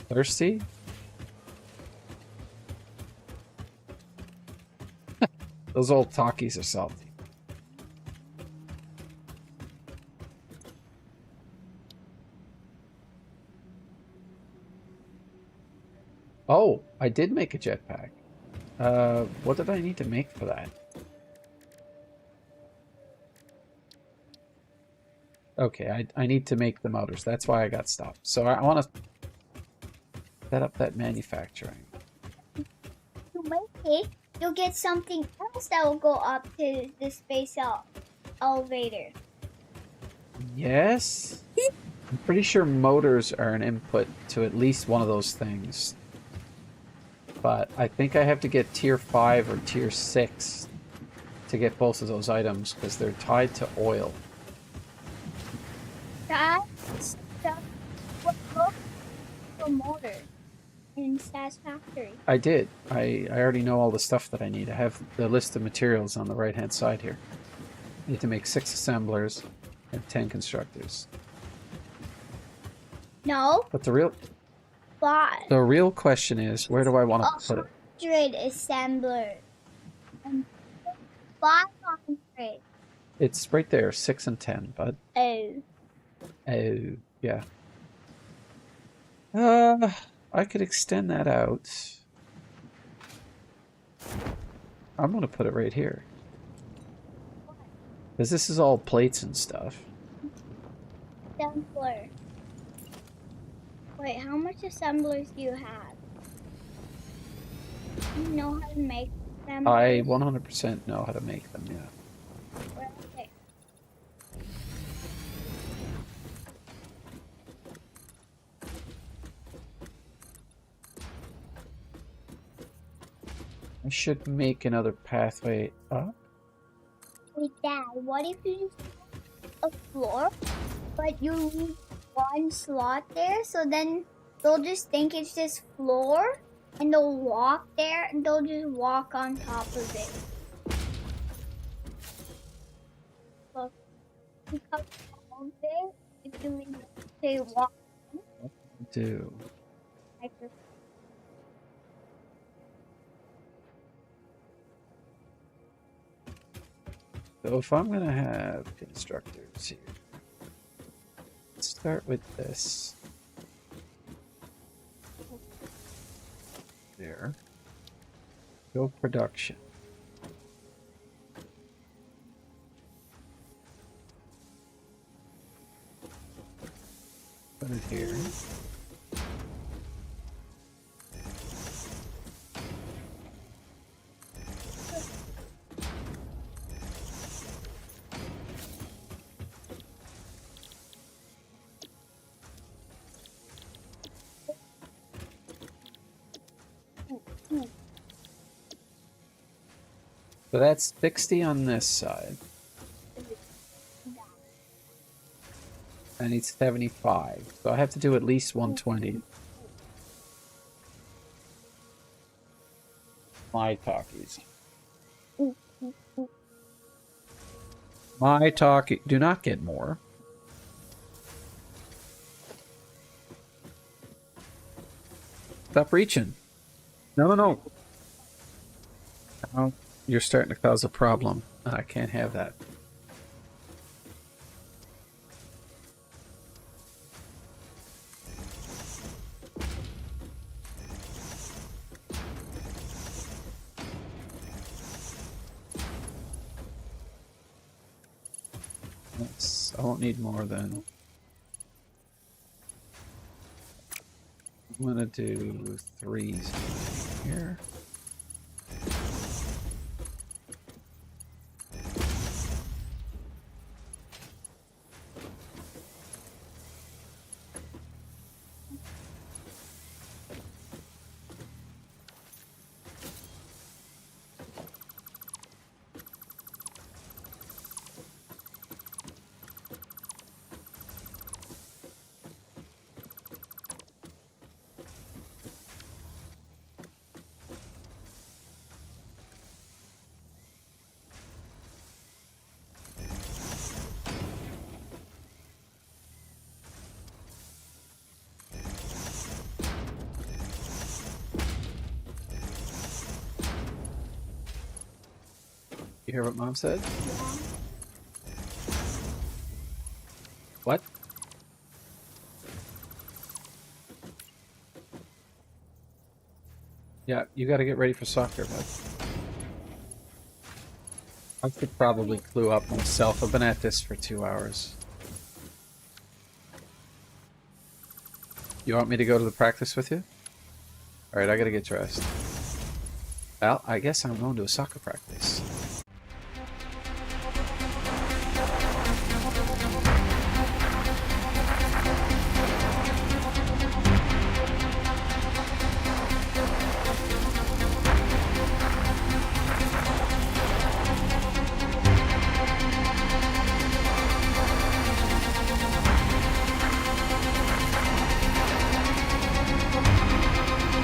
Thirsty? Those old talkies are salty. Oh, I did make a jetpack. What did I need to make for that? Okay, I need to make the motors. That's why I got stopped. So I want to set up that manufacturing. To make it, you'll get something else that will go up to the space elevator. Yes? I'm pretty sure motors are an input to at least one of those things. But I think I have to get tier 5 or tier 6 to get both of those items because they're tied to oil. That's what goes for motor in Satisfactory. I did. I already know all the stuff that I need. I have the list of materials on the right-hand side here. I need to make 6 assemblers and 10 constructors. No, But the 5. real question is, where do I want to put it? 100 assembler. And 500. It's right there, 6 and 10, bud. Oh. Oh, yeah. I could extend that out. I'm gonna put it right here. Because this is all plates and stuff. Assembler. Wait, how much assemblers do you have? Do you know how to make assemblers? I 100% know how to make them, yeah. Where are they? I should make another pathway up. Wait, Dad, what if you just have a floor, but you leave one slot there, so then they'll just think it's just floor, and they'll walk there, and they'll just walk on top of it. Look, because of it, if you leave it, they walk Do. like this. So if I'm gonna have constructors here, let's start with this. There. Go production. Put it here. So that's 60 on this side. I need 75. So I have to do at least 120. My talkies. My talkie. Do not get more. Stop reaching. No, no, no. Oh, you're starting to cause a problem. I can't have that. I won't need more than... I'm gonna do 3s here. You hear what Mom said? What? Yeah, you gotta get ready for soccer, bud. I could probably clue up myself. I've been at this for 2 hours. You want me to go to the practice with you? Alright, I gotta get dressed. Well, I guess I'm going to a soccer practice.